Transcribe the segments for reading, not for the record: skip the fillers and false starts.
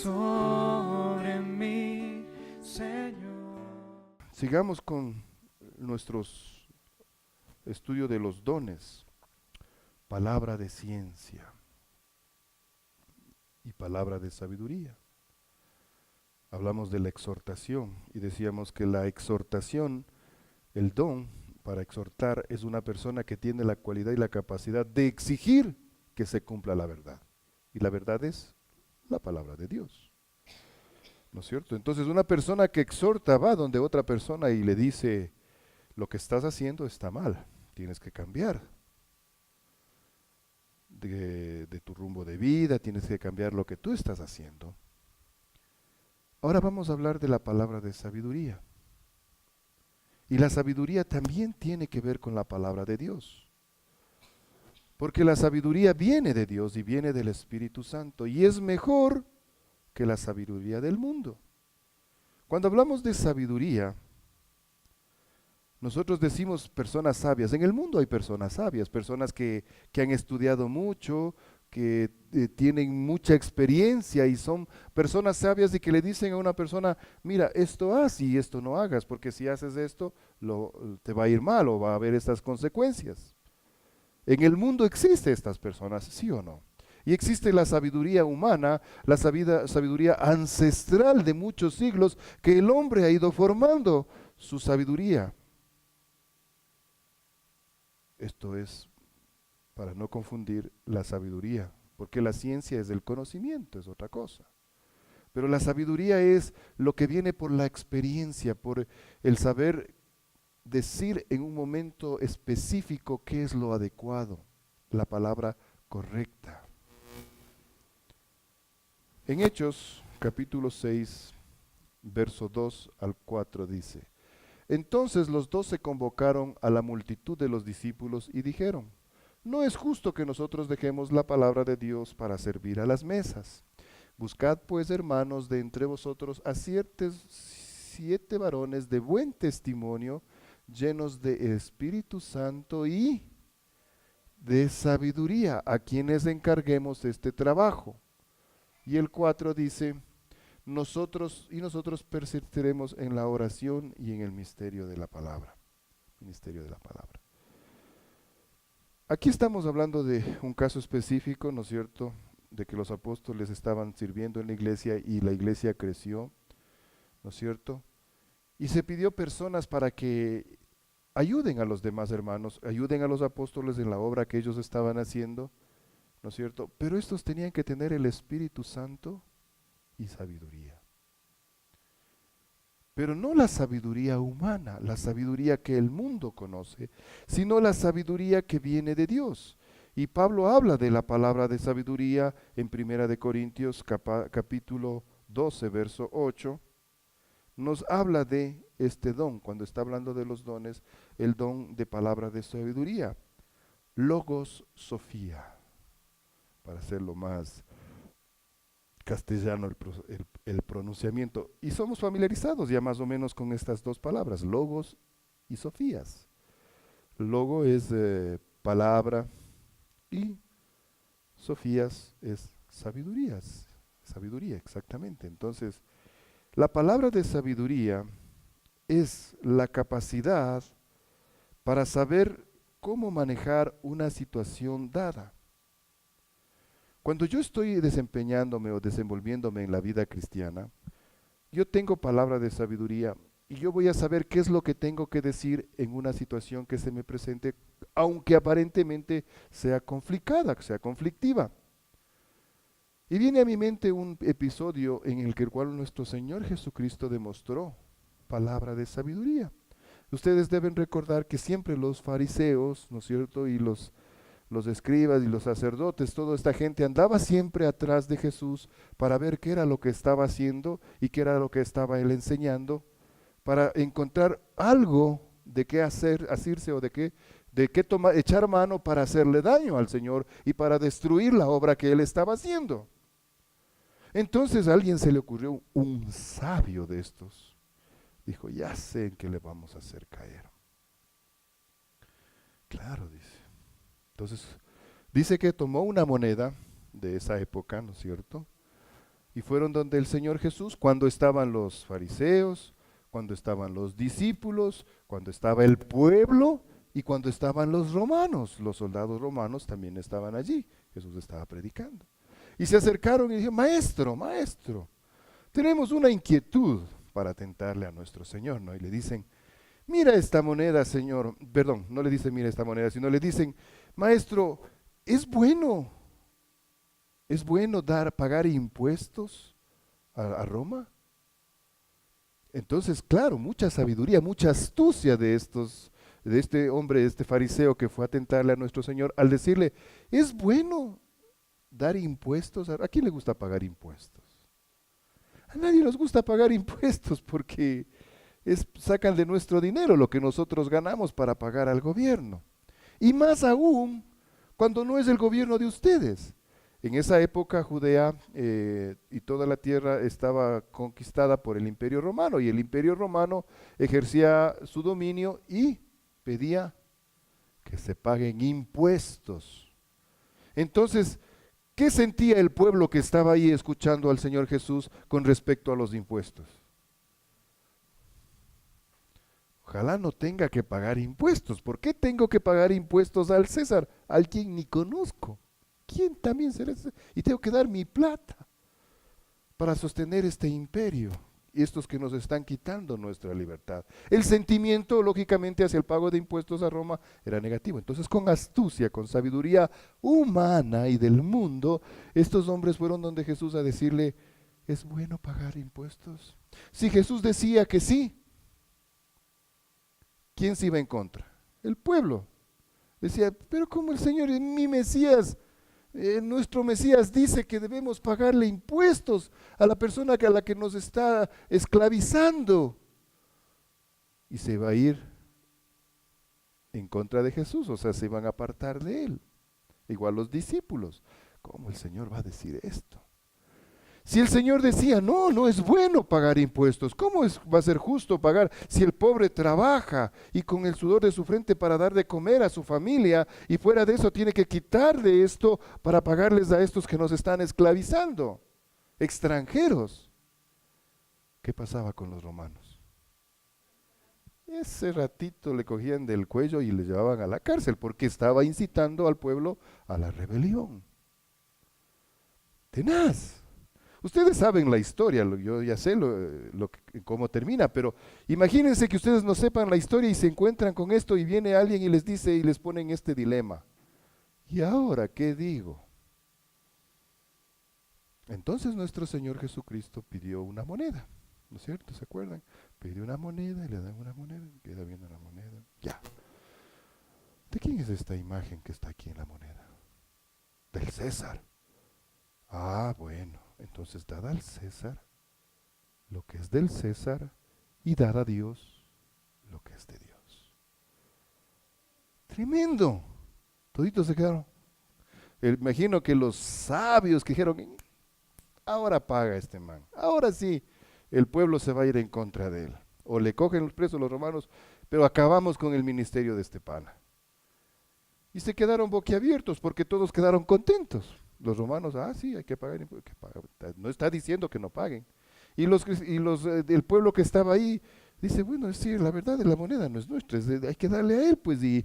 sobre mí, Señor. Sigamos con nuestros estudio de los dones, palabra de ciencia y palabra de sabiduría. Hablamos de la exhortación y decíamos que la exhortación, el don para exhortar, es una persona que tiene la cualidad y la capacidad de exigir que se cumpla la verdad. Y la verdad es la palabra de Dios. ¿No es cierto? Entonces una persona que exhorta va donde otra persona y le dice, lo que estás haciendo está mal, tienes que cambiar de tu rumbo de vida, tienes que cambiar lo que tú estás haciendo. Ahora vamos a hablar de la palabra de sabiduría. Y la sabiduría también tiene que ver con la palabra de Dios. Porque la sabiduría viene de Dios y viene del Espíritu Santo y es mejor que la sabiduría del mundo. Cuando hablamos de sabiduría, nosotros decimos personas sabias. En el mundo hay personas sabias, personas que han estudiado mucho, que tienen mucha experiencia y son personas sabias y que le dicen a una persona, mira, esto haz y esto no hagas, porque si haces esto, te va a ir mal o va a haber estas consecuencias. En el mundo existen estas personas, ¿sí o no? Y existe la sabiduría humana, la sabiduría ancestral de muchos siglos, que el hombre ha ido formando su sabiduría. Esto es para no confundir la sabiduría, porque la ciencia es el conocimiento, es otra cosa. Pero la sabiduría es lo que viene por la experiencia, por el saber decir en un momento específico qué es lo adecuado, la palabra correcta. En Hechos, capítulo 6, verso 2 al 4 dice, entonces los 12 convocaron a la multitud de los discípulos y dijeron, no es justo que nosotros dejemos la palabra de Dios para servir a las mesas. Buscad pues, hermanos, de entre vosotros a 7 varones de buen testimonio, llenos de Espíritu Santo y de sabiduría, a quienes encarguemos este trabajo. Y el 4 dice, nosotros persistiremos en la oración y en el misterio de la palabra. Ministerio de la palabra. Aquí estamos hablando de un caso específico, ¿no es cierto?, de que los apóstoles estaban sirviendo en la iglesia y la iglesia creció, ¿no es cierto? Y se pidió personas para que ayuden a los demás hermanos, ayuden a los apóstoles en la obra que ellos estaban haciendo, ¿no es cierto? Pero estos tenían que tener el Espíritu Santo y sabiduría. Pero no la sabiduría humana, la sabiduría que el mundo conoce, sino la sabiduría que viene de Dios. Y Pablo habla de la palabra de sabiduría en 1 Corintios capítulo 12, verso 8. Nos habla de este don, cuando está hablando de los dones, el don de palabra de sabiduría. Logos Sofía, para hacerlo más castellano el pronunciamiento. Y somos familiarizados ya más o menos con estas dos palabras, logos y sofías. Logo es palabra y sofías es sabidurías, sabiduría exactamente. Entonces, la palabra de sabiduría es la capacidad para saber cómo manejar una situación dada. Cuando yo estoy desempeñándome o desenvolviéndome en la vida cristiana, yo tengo palabra de sabiduría y yo voy a saber qué es lo que tengo que decir en una situación que se me presente, aunque aparentemente sea complicada, sea conflictiva. Y viene a mi mente un episodio en el cual nuestro Señor Jesucristo demostró palabra de sabiduría. Ustedes deben recordar que siempre los fariseos, ¿no es cierto?, y los escribas y los sacerdotes, toda esta gente andaba siempre atrás de Jesús para ver qué era lo que estaba haciendo y qué era lo que estaba él enseñando, para encontrar algo de qué asirse o de qué tomar, echar mano para hacerle daño al Señor y para destruir la obra que él estaba haciendo. Entonces a alguien se le ocurrió, un sabio de estos, dijo, ya sé en qué le vamos a hacer caer. Claro, dice. Entonces, dice que tomó una moneda de esa época, ¿no es cierto? y fueron donde el Señor Jesús cuando estaban los fariseos, cuando estaban los discípulos, cuando estaba el pueblo y cuando estaban los romanos. Los soldados romanos también estaban allí. Jesús estaba predicando. Y se acercaron y dijeron, maestro, maestro, tenemos una inquietud para tentarle a nuestro Señor, ¿no? Y le dicen, mira esta moneda, Señor. Perdón, no le dicen mira esta moneda, sino le dicen, maestro, ¿es bueno pagar impuestos a Roma? Entonces, claro, mucha sabiduría, mucha astucia de este hombre, de este fariseo que fue a tentarle a nuestro Señor, al decirle, ¿es bueno dar impuestos? ¿A quién le gusta pagar impuestos? A nadie nos gusta pagar impuestos porque sacan de nuestro dinero lo que nosotros ganamos para pagar al gobierno. Y más aún cuando no es el gobierno de ustedes. En esa época Judea y toda la tierra estaba conquistada por el Imperio Romano y el Imperio Romano ejercía su dominio y pedía que se paguen impuestos. Entonces, ¿qué sentía el pueblo que estaba ahí escuchando al Señor Jesús con respecto a los impuestos? Ojalá no tenga que pagar impuestos. ¿Por qué tengo que pagar impuestos al César? Al quien ni conozco. ¿Quién también será ese? Y tengo que dar mi plata para sostener este imperio y estos que nos están quitando nuestra libertad. El sentimiento, lógicamente, hacia el pago de impuestos a Roma era negativo. Entonces, con astucia, con sabiduría humana y del mundo, estos hombres fueron donde Jesús a decirle, ¿es bueno pagar impuestos? Si Jesús decía que sí, ¿quién se iba en contra? El pueblo. Decía, pero como el Señor es mi Mesías, nuestro Mesías dice que debemos pagarle impuestos a la persona a la que nos está esclavizando. Y se va a ir en contra de Jesús, o sea, se van a apartar de él. Igual los discípulos. ¿Cómo el Señor va a decir esto? Si el Señor decía, no, no es bueno pagar impuestos, ¿cómo va a ser justo pagar si el pobre trabaja y con el sudor de su frente para dar de comer a su familia y fuera de eso tiene que quitar de esto para pagarles a estos que nos están esclavizando, extranjeros? ¿Qué pasaba con los romanos? Ese ratito le cogían del cuello y le llevaban a la cárcel porque estaba incitando al pueblo a la rebelión. Tenaz. Ustedes saben la historia, yo ya sé cómo termina, pero imagínense que ustedes no sepan la historia y se encuentran con esto y viene alguien y les dice y les ponen este dilema. ¿Y ahora qué digo? Entonces nuestro Señor Jesucristo pidió una moneda, ¿no es cierto? ¿Se acuerdan? Pidió una moneda y le dan una moneda, queda viendo la moneda. Ya. ¿De quién es esta imagen que está aquí en la moneda? Del César. Ah, bueno. Entonces, dad al César lo que es del César y dad a Dios lo que es de Dios. Tremendo. Toditos se quedaron. Imagino que los sabios que dijeron, ahora paga este man. Ahora sí, el pueblo se va a ir en contra de él. O le cogen los presos los romanos, pero acabamos con el ministerio de este pana. Y se quedaron boquiabiertos porque todos quedaron contentos. Los romanos, sí, hay que pagar, no está diciendo que no paguen. Y el pueblo que estaba ahí dice, bueno, sí, la verdad de la moneda no es nuestra, hay que darle a él, pues, y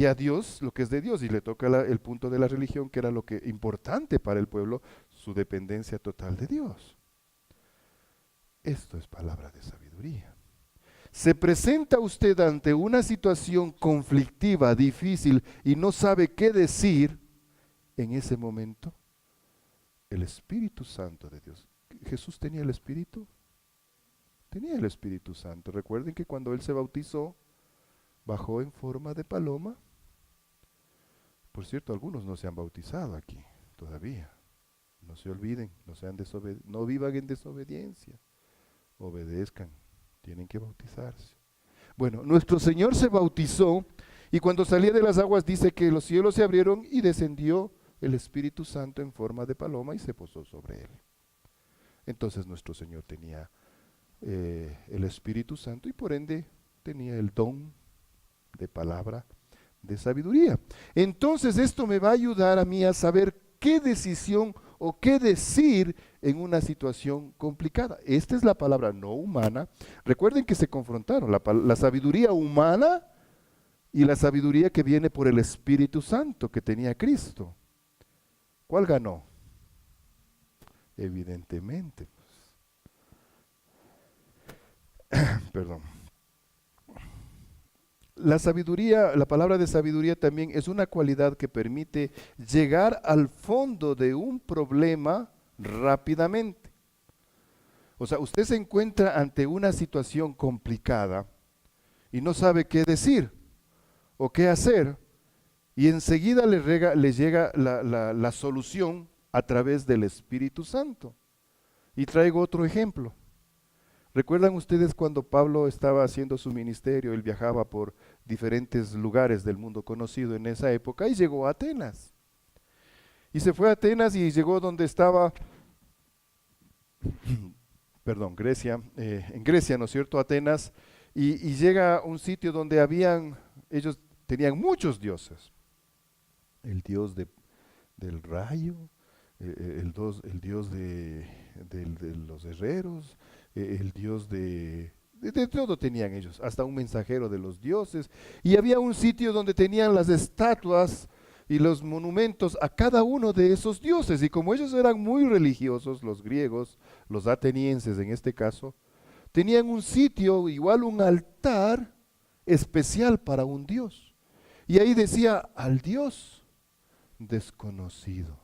a Dios lo que es de Dios. Y le toca el punto de la religión, que era lo que importante para el pueblo, su dependencia total de Dios. Esto es palabra de sabiduría. Se presenta usted ante una situación conflictiva, difícil, y no sabe qué decir. En ese momento, el Espíritu Santo de Dios. ¿Jesús tenía el Espíritu? Tenía el Espíritu Santo. Recuerden que cuando Él se bautizó, bajó en forma de paloma. Por cierto, algunos no se han bautizado aquí todavía. No se olviden, no vivan en desobediencia. Obedezcan, tienen que bautizarse. Bueno, nuestro Señor se bautizó y cuando salía de las aguas dice que los cielos se abrieron y descendió el Espíritu Santo en forma de paloma y se posó sobre él. Entonces nuestro Señor tenía el Espíritu Santo y por ende tenía el don de palabra de sabiduría. Entonces esto me va a ayudar a mí a saber qué decisión o qué decir en una situación complicada. Esta es la palabra no humana. Recuerden que se confrontaron la sabiduría humana y la sabiduría que viene por el Espíritu Santo que tenía Cristo. ¿Cuál ganó? Evidentemente. Perdón. La sabiduría, la palabra de sabiduría también es una cualidad que permite llegar al fondo de un problema rápidamente. O sea, usted se encuentra ante una situación complicada y no sabe qué decir o qué hacer, y enseguida le llega la solución a través del Espíritu Santo. Y traigo otro ejemplo. ¿Recuerdan ustedes cuando Pablo estaba haciendo su ministerio? Él viajaba por diferentes lugares del mundo conocido en esa época y llegó a Atenas. Y se fue a Atenas y llegó donde estaba, perdón, Grecia, en Grecia, ¿no es cierto? Atenas, y llega a un sitio donde ellos tenían muchos dioses. El dios del rayo, el dios de los herreros, el dios de todo tenían ellos, hasta un mensajero de los dioses. Y había un sitio donde tenían las estatuas y los monumentos a cada uno de esos dioses. Y como ellos eran muy religiosos, los griegos, los atenienses en este caso, tenían un sitio, igual un altar especial para un dios. Y ahí decía, al dios desconocido.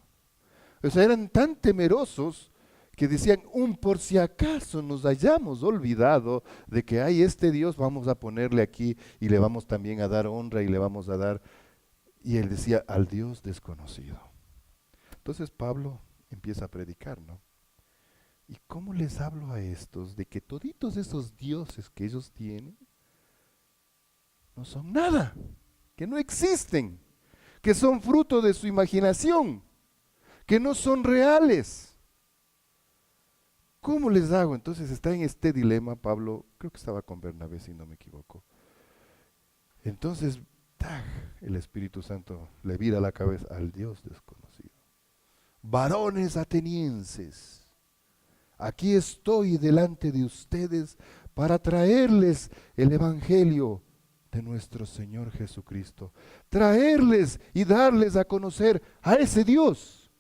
O sea, eran tan temerosos que decían, por si acaso nos hayamos olvidado de que hay este Dios, vamos a ponerle aquí y le vamos también a dar honra y le vamos a dar. Y él decía, al Dios desconocido. Entonces Pablo empieza a predicar, ¿no? ¿Y cómo les hablo a estos de que toditos esos dioses que ellos tienen no son nada, que no existen, que son fruto de su imaginación, que no son reales? ¿Cómo les hago? Entonces está en este dilema Pablo, creo que estaba con Bernabé si no me equivoco. Entonces, ¡tag!, el Espíritu Santo le vira la cabeza al Dios desconocido. Varones atenienses, aquí estoy delante de ustedes para traerles el Evangelio de nuestro Señor Jesucristo. Traerles y darles a conocer a ese Dios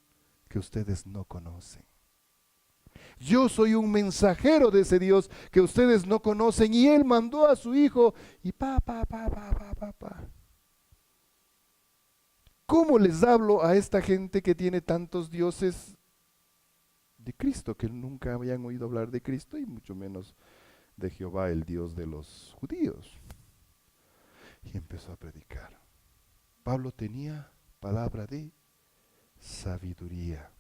que ustedes no conocen. Yo soy un mensajero de ese Dios que ustedes no conocen, y Él mandó a su Hijo y pa. ¿Cómo les hablo a esta gente que tiene tantos dioses de Cristo, que nunca habían oído hablar de Cristo y mucho menos de Jehová, el Dios de los judíos? Y empezó a predicar. Pablo tenía palabra de sabiduría.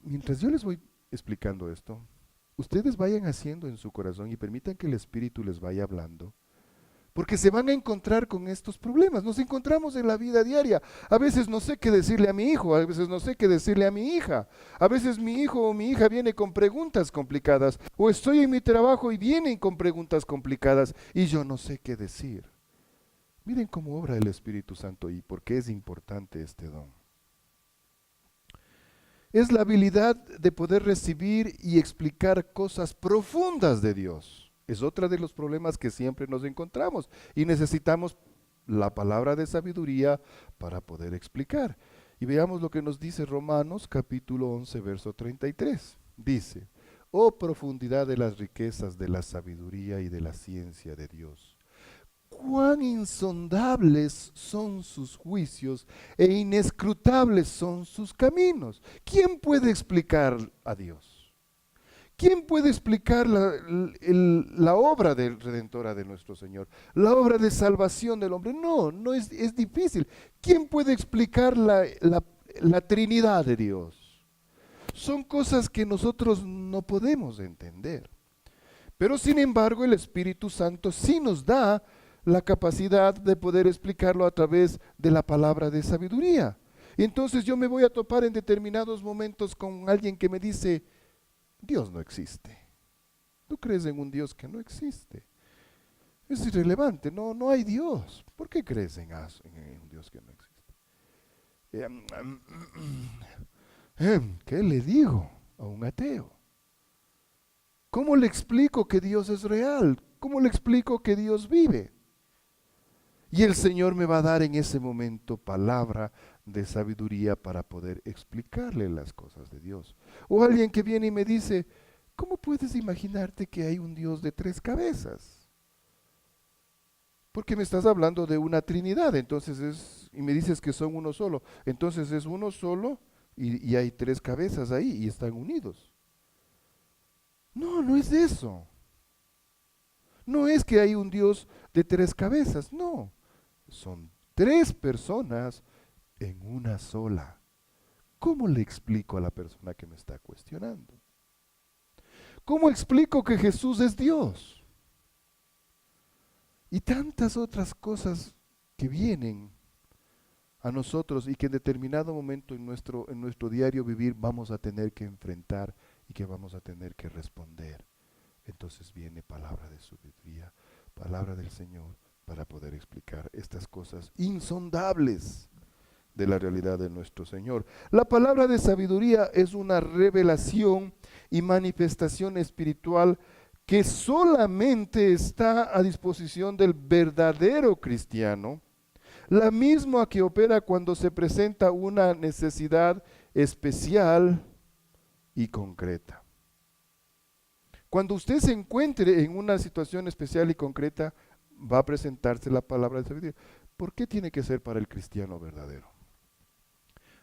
Mientras yo les voy explicando esto, ustedes vayan haciendo en su corazón y permitan que el Espíritu les vaya hablando, porque se van a encontrar con estos problemas. Nos encontramos en la vida diaria. A veces no sé qué decirle a mi hijo, a veces no sé qué decirle a mi hija. A veces mi hijo o mi hija viene con preguntas complicadas, o estoy en mi trabajo y vienen con preguntas complicadas y yo no sé qué decir. Miren cómo obra el Espíritu Santo y por qué es importante este don. Es la habilidad de poder recibir y explicar cosas profundas de Dios. Es otro de los problemas que siempre nos encontramos y necesitamos la palabra de sabiduría para poder explicar. Y veamos lo que nos dice Romanos capítulo 11, verso 33. Dice, oh profundidad de las riquezas de la sabiduría y de la ciencia de Dios. Cuán insondables son sus juicios e inescrutables son sus caminos. ¿Quién puede explicar a Dios? ¿Quién puede explicar la obra redentora de nuestro Señor? La obra de salvación del hombre. No es difícil. ¿Quién puede explicar la Trinidad de Dios? Son cosas que nosotros no podemos entender. Pero sin embargo el Espíritu Santo sí nos da la capacidad de poder explicarlo a través de la palabra de sabiduría. Y entonces yo me voy a topar en determinados momentos con alguien que me dice, Dios no existe. ¿Tú crees en un Dios que no existe? Es irrelevante, no hay Dios. ¿Por qué crees en un Dios que no existe? ¿Qué le digo a un ateo? ¿Cómo le explico que Dios es real? ¿Cómo le explico que Dios vive? Y el Señor me va a dar en ese momento palabra de sabiduría para poder explicarle las cosas de Dios. O alguien que viene y me dice, ¿cómo puedes imaginarte que hay un Dios de 3 cabezas? Porque me estás hablando de una Trinidad, y me dices que son uno solo. Entonces es uno solo y hay 3 cabezas ahí y están unidos. No, no es eso. No es que hay un Dios de 3 cabezas, no. Son 3 personas en una sola. ¿Cómo le explico a la persona que me está cuestionando? ¿Cómo explico que Jesús es Dios? Y tantas otras cosas que vienen a nosotros y que en determinado momento en nuestro diario vivir vamos a tener que enfrentar y que vamos a tener que responder. Entonces viene palabra de sabiduría, palabra del Señor para poder explicar estas cosas insondables de la realidad de nuestro Señor. La palabra de sabiduría es una revelación y manifestación espiritual que solamente está a disposición del verdadero cristiano, la misma que opera cuando se presenta una necesidad especial y concreta. Cuando usted se encuentre en una situación especial y concreta, va a presentarse la palabra de sabiduría. ¿Por qué tiene que ser para el cristiano verdadero?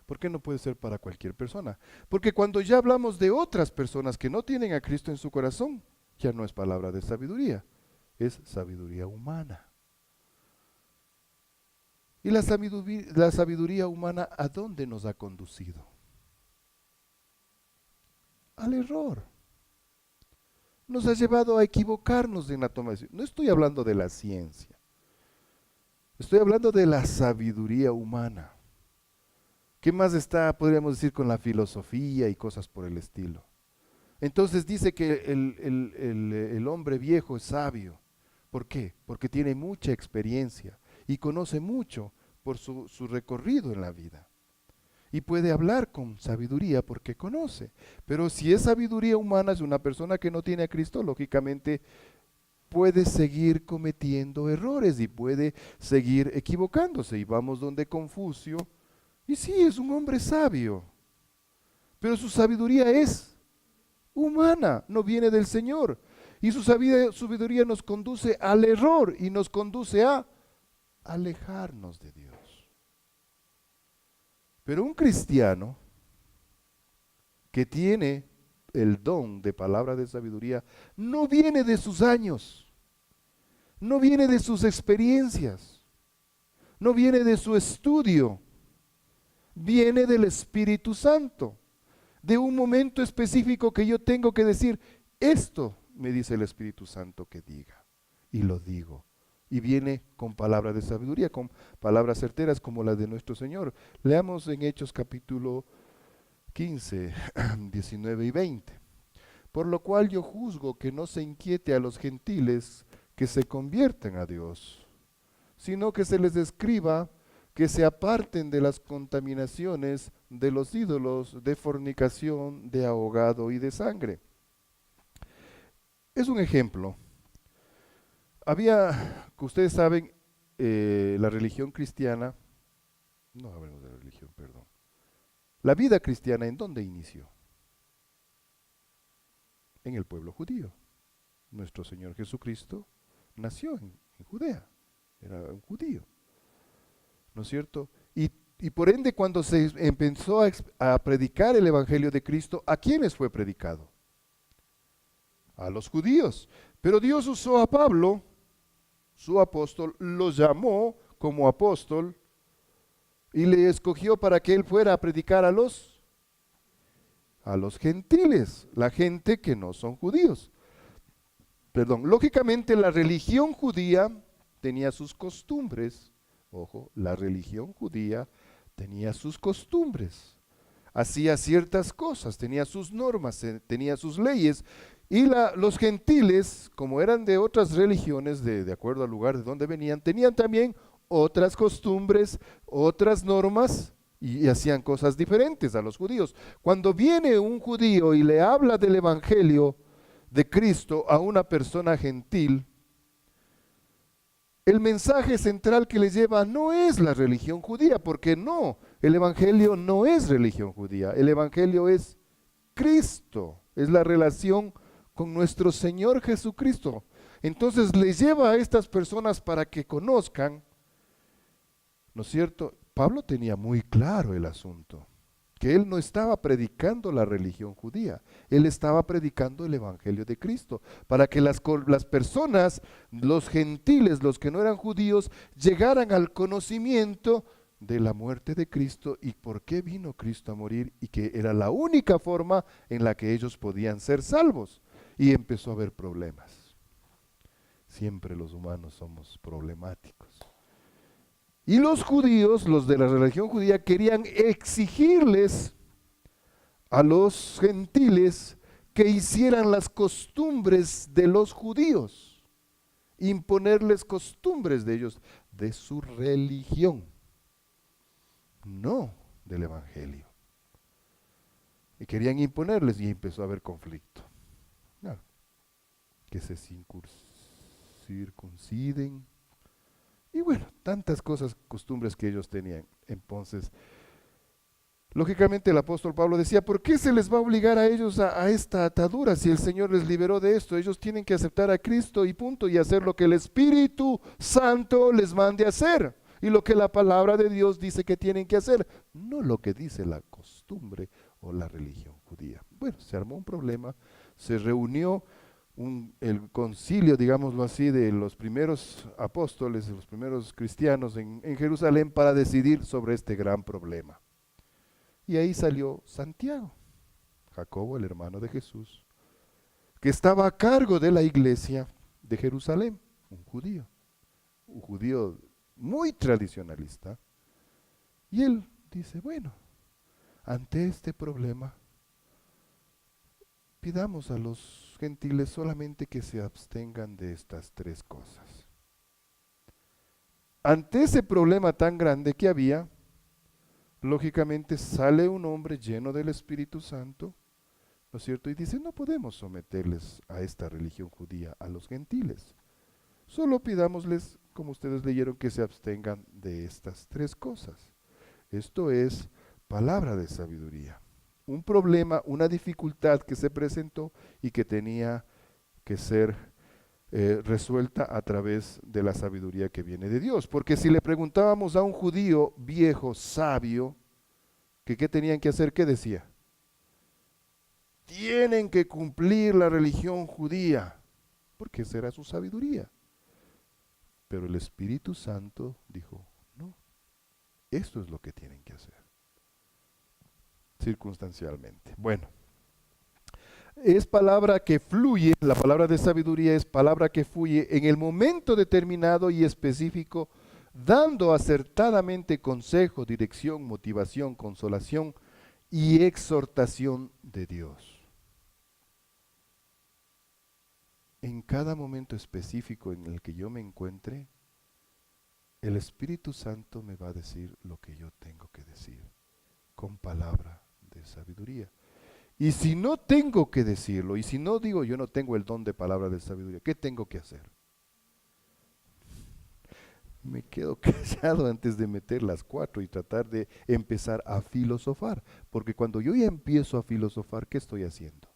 ¿Por qué no puede ser para cualquier persona? Porque cuando ya hablamos de otras personas que no tienen a Cristo en su corazón, ya no es palabra de sabiduría, es sabiduría humana. ¿Y la sabiduría humana a dónde nos ha conducido? Al error. Nos ha llevado a equivocarnos en la toma de decisiones. No estoy hablando de la ciencia, estoy hablando de la sabiduría humana. ¿Qué más está, podríamos decir, con la filosofía y cosas por el estilo? Entonces dice que el hombre viejo es sabio. ¿Por qué? Porque tiene mucha experiencia y conoce mucho por su recorrido en la vida. Y puede hablar con sabiduría porque conoce. Pero si es sabiduría humana, es una persona que no tiene a Cristo, lógicamente puede seguir cometiendo errores y puede seguir equivocándose. Y vamos donde Confucio, y sí, es un hombre sabio, pero su sabiduría es humana, no viene del Señor. Y su sabiduría nos conduce al error y nos conduce a alejarnos de Dios. Pero un cristiano que tiene el don de palabra de sabiduría no viene de sus años, no viene de sus experiencias, no viene de su estudio, viene del Espíritu Santo, de un momento específico que yo tengo que decir, esto me dice el Espíritu Santo que diga, y lo digo. Y viene con palabra de sabiduría, con palabras certeras como las de nuestro Señor. Leamos en Hechos capítulo 15, 19 y 20. Por lo cual yo juzgo que no se inquiete a los gentiles que se convierten a Dios, sino que se les escriba que se aparten de las contaminaciones de los ídolos, de fornicación, de ahogado y de sangre. Es un ejemplo. Que ustedes saben, la religión cristiana, no hablemos de la religión, perdón. La vida cristiana, ¿en dónde inició? En el pueblo judío. Nuestro Señor Jesucristo nació en Judea, era un judío, ¿no es cierto? Y por ende, cuando se empezó a predicar el Evangelio de Cristo, ¿a quiénes fue predicado? A los judíos. Pero Dios usó a Pablo, su apóstol, lo llamó como apóstol y le escogió para que él fuera a predicar a los gentiles, la gente que no son judíos. Perdón, lógicamente la religión judía tenía sus costumbres. Ojo, la religión judía tenía sus costumbres, hacía ciertas cosas, tenía sus normas, tenía sus leyes, y los gentiles, como eran de otras religiones, de acuerdo al lugar de donde venían, tenían también otras costumbres, otras normas y hacían cosas diferentes a los judíos. Cuando viene un judío y le habla del evangelio de Cristo a una persona gentil, el mensaje central que les lleva no es la religión judía, porque no, el evangelio no es religión judía, el evangelio es Cristo, es la relación con nuestro Señor Jesucristo. Entonces les lleva a estas personas para que conozcan, ¿no es cierto? Pablo tenía muy claro el asunto, que él no estaba predicando la religión judía, él estaba predicando el evangelio de Cristo, para que las personas, los gentiles, los que no eran judíos, llegaran al conocimiento de la muerte de Cristo y por qué vino Cristo a morir y que era la única forma en la que ellos podían ser salvos. Y empezó a haber problemas. Siempre los humanos somos problemáticos. Y los judíos, los de la religión judía, querían exigirles a los gentiles que hicieran las costumbres de los judíos, imponerles costumbres de ellos, de su religión, no del evangelio. Y querían imponerles y empezó a haber conflicto. No, que se circunciden. Y bueno, tantas cosas, costumbres que ellos tenían. Entonces, lógicamente el apóstol Pablo decía, ¿por qué se les va a obligar a ellos a esta atadura si el Señor les liberó de esto? Ellos tienen que aceptar a Cristo y punto, y hacer lo que el Espíritu Santo les mande hacer. Y lo que la palabra de Dios dice que tienen que hacer, no lo que dice la costumbre o la religión judía. Bueno, se armó un problema, se reunió el concilio, digámoslo así, de los primeros apóstoles, de los primeros cristianos en Jerusalén para decidir sobre este gran problema. Y ahí salió Santiago, Jacobo, el hermano de Jesús, que estaba a cargo de la iglesia de Jerusalén, un judío muy tradicionalista. Y él dice, bueno, ante este problema, pidamos a los gentiles solamente que se abstengan de estas tres cosas. Ante ese problema tan grande que había, lógicamente sale un hombre lleno del Espíritu Santo, ¿no es cierto? Y dice, no podemos someterles a esta religión judía, a los gentiles. Solo pidámosles, como ustedes leyeron, que se abstengan de estas tres cosas. Esto es palabra de sabiduría. Un problema, una dificultad que se presentó y que tenía que ser resuelta a través de la sabiduría que viene de Dios. Porque si le preguntábamos a un judío viejo, sabio, que qué tenían que hacer, ¿qué decía? Tienen que cumplir la religión judía, porque esa era su sabiduría. Pero el Espíritu Santo dijo, no, esto es lo que tienen que hacer. Circunstancialmente. Bueno, es palabra que fluye, la palabra de sabiduría es palabra que fluye en el momento determinado y específico, dando acertadamente consejo, dirección, motivación, consolación y exhortación de Dios. En cada momento específico en el que yo me encuentre, el Espíritu Santo me va a decir lo que yo tengo que decir, con palabra de sabiduría. Y si no tengo que decirlo, y si no digo yo no tengo el don de palabra de sabiduría, ¿qué tengo que hacer? Me quedo callado antes de meter las cuatro y tratar de empezar a filosofar, porque cuando yo ya empiezo a filosofar, ¿qué estoy haciendo?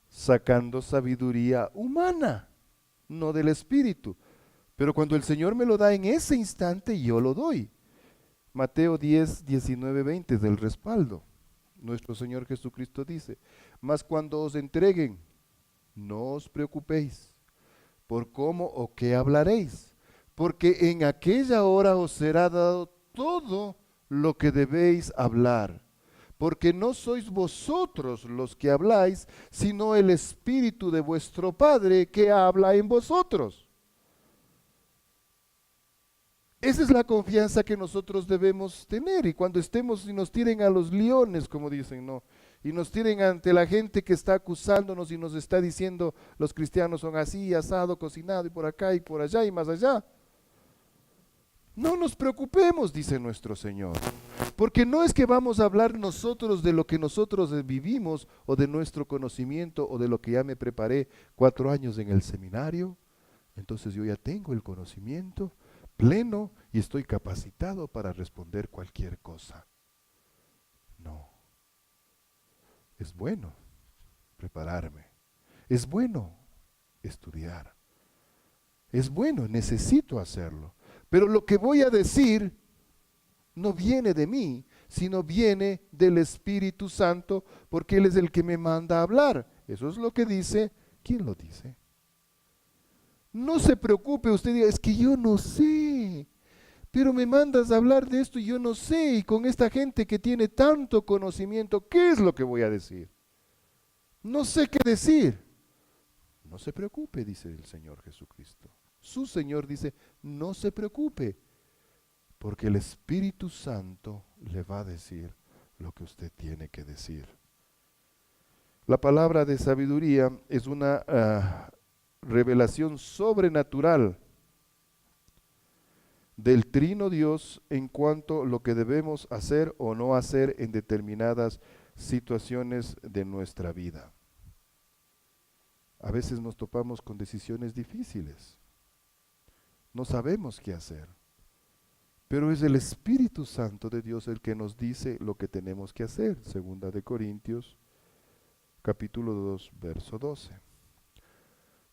Sacando sabiduría humana, no del Espíritu. Pero cuando el Señor me lo da en ese instante, yo lo doy. Mateo 10, 19, 20 del respaldo. Nuestro Señor Jesucristo dice, mas cuando os entreguen, no os preocupéis por cómo o qué hablaréis, porque en aquella hora os será dado todo lo que debéis hablar, porque no sois vosotros los que habláis, sino el Espíritu de vuestro Padre que habla en vosotros. Esa es la confianza que nosotros debemos tener, y cuando estemos y nos tiren a los leones, como dicen, ¿no? Y nos tiren ante la gente que está acusándonos y nos está diciendo los cristianos son así, asado, cocinado, y por acá y por allá y más allá. No nos preocupemos, dice nuestro Señor, Porque no es que vamos a hablar nosotros de lo que nosotros vivimos o de nuestro conocimiento o de lo que ya me preparé 4 años en el seminario. Entonces yo ya tengo el conocimiento pleno y estoy capacitado para responder cualquier cosa. No. Es bueno prepararme. Es bueno estudiar. Es bueno, necesito hacerlo. Pero lo que voy a decir no viene de mí, sino viene del Espíritu Santo, porque Él es el que me manda a hablar. Eso es lo que dice. ¿Quién lo dice? No se preocupe, usted diga, es que yo no sé, pero me mandas a hablar de esto y yo no sé, y con esta gente que tiene tanto conocimiento, ¿qué es lo que voy a decir? No sé qué decir. No se preocupe, dice el Señor Jesucristo. Su Señor dice, no se preocupe, porque el Espíritu Santo le va a decir lo que usted tiene que decir. La palabra de sabiduría es una revelación sobrenatural del Trino Dios en cuanto a lo que debemos hacer o no hacer en determinadas situaciones de nuestra vida. A veces nos topamos con decisiones difíciles. No sabemos qué hacer. Pero es el Espíritu Santo de Dios el que nos dice lo que tenemos que hacer. Segunda de Corintios, capítulo 2, verso 12.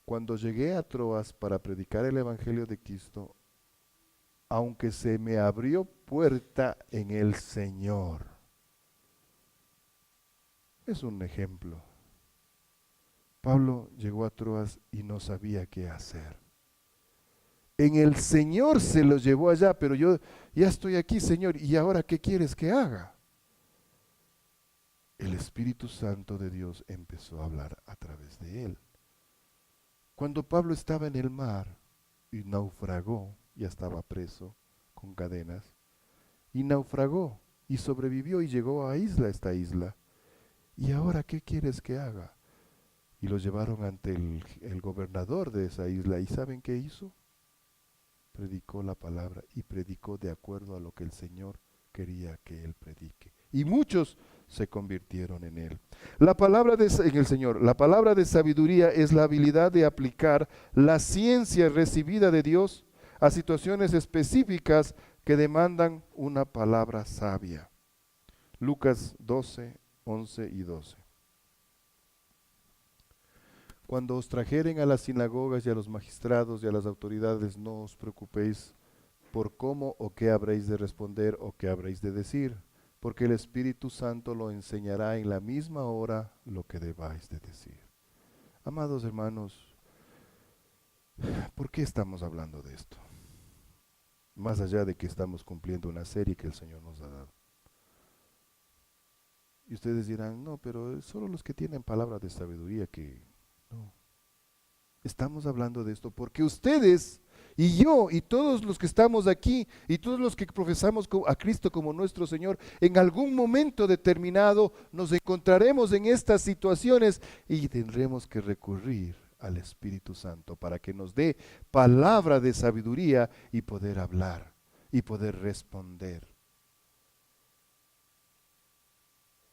Cuando llegué a Troas para predicar el Evangelio de Cristo, aunque se me abrió puerta en el Señor. Es un ejemplo. Pablo llegó a Troas y no sabía qué hacer. En el Señor se lo llevó allá, pero yo ya estoy aquí, Señor, ¿y ahora qué quieres que haga? El Espíritu Santo de Dios empezó a hablar a través de él. Cuando Pablo estaba en el mar y naufragó, ya estaba preso con cadenas, y naufragó y sobrevivió y llegó a esta isla. ¿Y ahora qué quieres que haga? Y lo llevaron ante el gobernador de esa isla. ¿Y saben qué hizo? Predicó la palabra y predicó de acuerdo a lo que el Señor quería que él predique. Y muchos se convirtieron en él. En el Señor, la palabra de sabiduría es la habilidad de aplicar la ciencia recibida de Dios a situaciones específicas que demandan una palabra sabia. Lucas 12, 11 y 12. Cuando os trajeren a las sinagogas y a los magistrados y a las autoridades, no os preocupéis por cómo o qué habréis de responder o qué habréis de decir, porque el Espíritu Santo lo enseñará en la misma hora lo que debáis de decir. Amados hermanos, ¿por qué estamos hablando de esto? Más allá de que estamos cumpliendo una serie que el Señor nos ha dado. Y ustedes dirán, no, pero solo los que tienen palabra de sabiduría que... No. Estamos hablando de esto porque ustedes y yo y todos los que estamos aquí y todos los que profesamos a Cristo como nuestro Señor, en algún momento determinado nos encontraremos en estas situaciones y tendremos que recurrir al Espíritu Santo para que nos dé palabra de sabiduría y poder hablar y poder responder.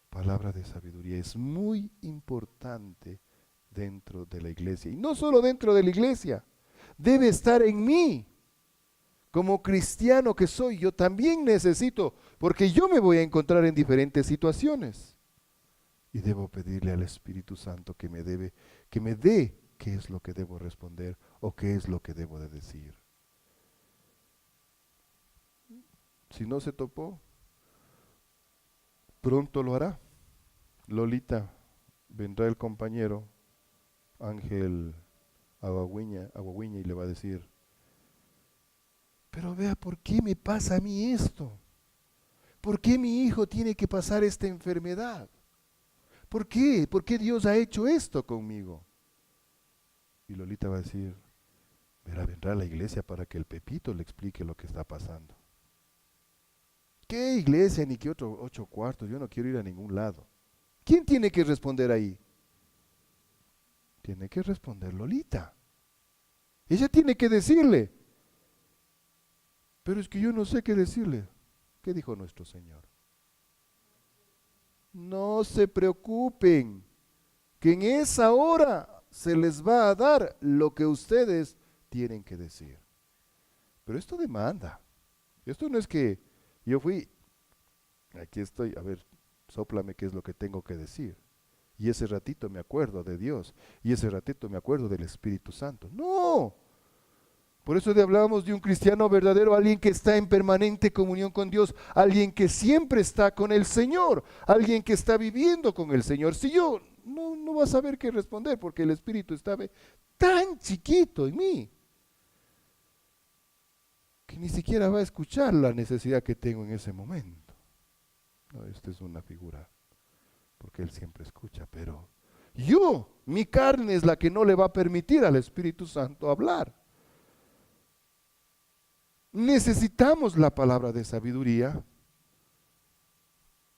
Palabra de sabiduría es muy importante dentro de la iglesia. Y no solo dentro de la iglesia, debe estar en mí. Como cristiano que soy, yo también necesito, porque yo me voy a encontrar en diferentes situaciones. Y debo pedirle al Espíritu Santo que me dé qué es lo que debo responder o qué es lo que debo de decir. Si no se topó, pronto lo hará. Lolita, vendrá el compañero Ángel Aguaguiña y le va a decir, pero vea, ¿por qué me pasa a mí esto? ¿Por qué mi hijo tiene que pasar esta enfermedad? ¿Por qué? ¿Por qué Dios ha hecho esto conmigo? Y Lolita va a decir, verá, vendrá a la iglesia para que el Pepito le explique lo que está pasando. ¿Qué iglesia ni qué 8 cuartos? Yo no quiero ir a ningún lado. ¿Quién tiene que responder ahí? Tiene que responder Lolita. Ella tiene que decirle. Pero es que yo no sé qué decirle. ¿Qué dijo nuestro Señor? no se preocupen, que en esa hora se les va a dar lo que ustedes tienen que decir. Pero esto demanda. Esto no es que yo fui, aquí estoy, a ver, sóplame qué es lo que tengo que decir. Y ese ratito me acuerdo de Dios. Y ese ratito me acuerdo del Espíritu Santo. No. Por eso hablábamos de un cristiano verdadero, alguien que está en permanente comunión con Dios, alguien que siempre está con el Señor, alguien que está viviendo con el Señor. Si yo no va a saber qué responder porque el Espíritu está tan chiquito en mí que ni siquiera va a escuchar la necesidad que tengo en ese momento. No, esta es una figura, porque Él siempre escucha, pero mi carne es la que no le va a permitir al Espíritu Santo hablar. Necesitamos la palabra de sabiduría,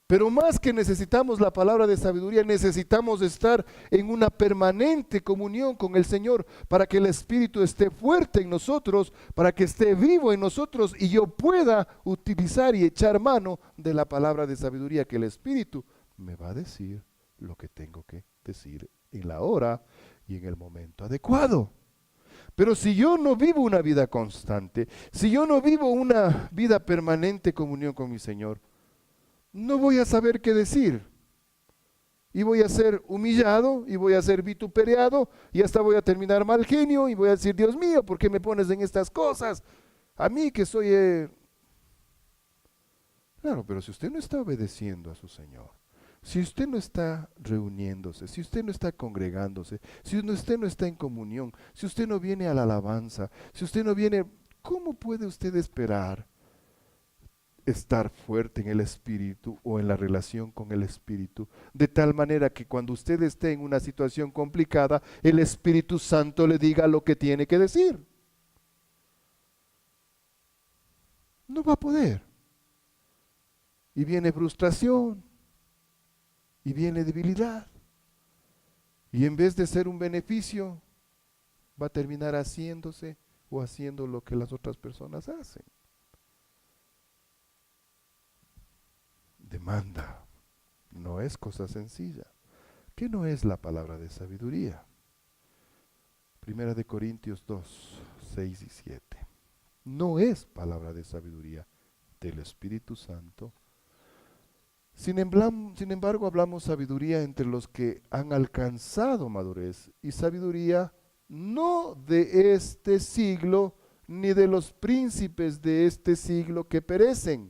pero más que necesitamos la palabra de sabiduría, necesitamos estar en una permanente comunión con el Señor para que el Espíritu esté fuerte en nosotros, para que esté vivo en nosotros y yo pueda utilizar y echar mano de la palabra de sabiduría que el Espíritu me va a decir lo que tengo que decir en la hora y en el momento adecuado. Pero si yo no vivo una vida constante, si yo no vivo una vida permanente comunión con mi Señor, no voy a saber qué decir. Y voy a ser humillado, y voy a ser vituperado, y hasta voy a terminar mal genio, y voy a decir, Dios mío, ¿por qué me pones en estas cosas? A mí que soy... Claro, pero si usted no está obedeciendo a su Señor, si usted no está reuniéndose, si usted no está congregándose, si usted no está en comunión, si usted no viene a la alabanza, si usted no viene, ¿cómo puede usted esperar estar fuerte en el Espíritu o en la relación con el Espíritu? De tal manera que cuando usted esté en una situación complicada, el Espíritu Santo le diga lo que tiene que decir. No va a poder. Y viene frustración. Y viene debilidad. Y en vez de ser un beneficio, va a terminar haciéndose o haciendo lo que las otras personas hacen. Demanda. No es cosa sencilla. ¿Qué no es la palabra de sabiduría? Primera de Corintios 2, 6 y 7. No es palabra de sabiduría del Espíritu Santo. Sin embargo, hablamos sabiduría entre los que han alcanzado madurez y sabiduría no de este siglo ni de los príncipes de este siglo que perecen,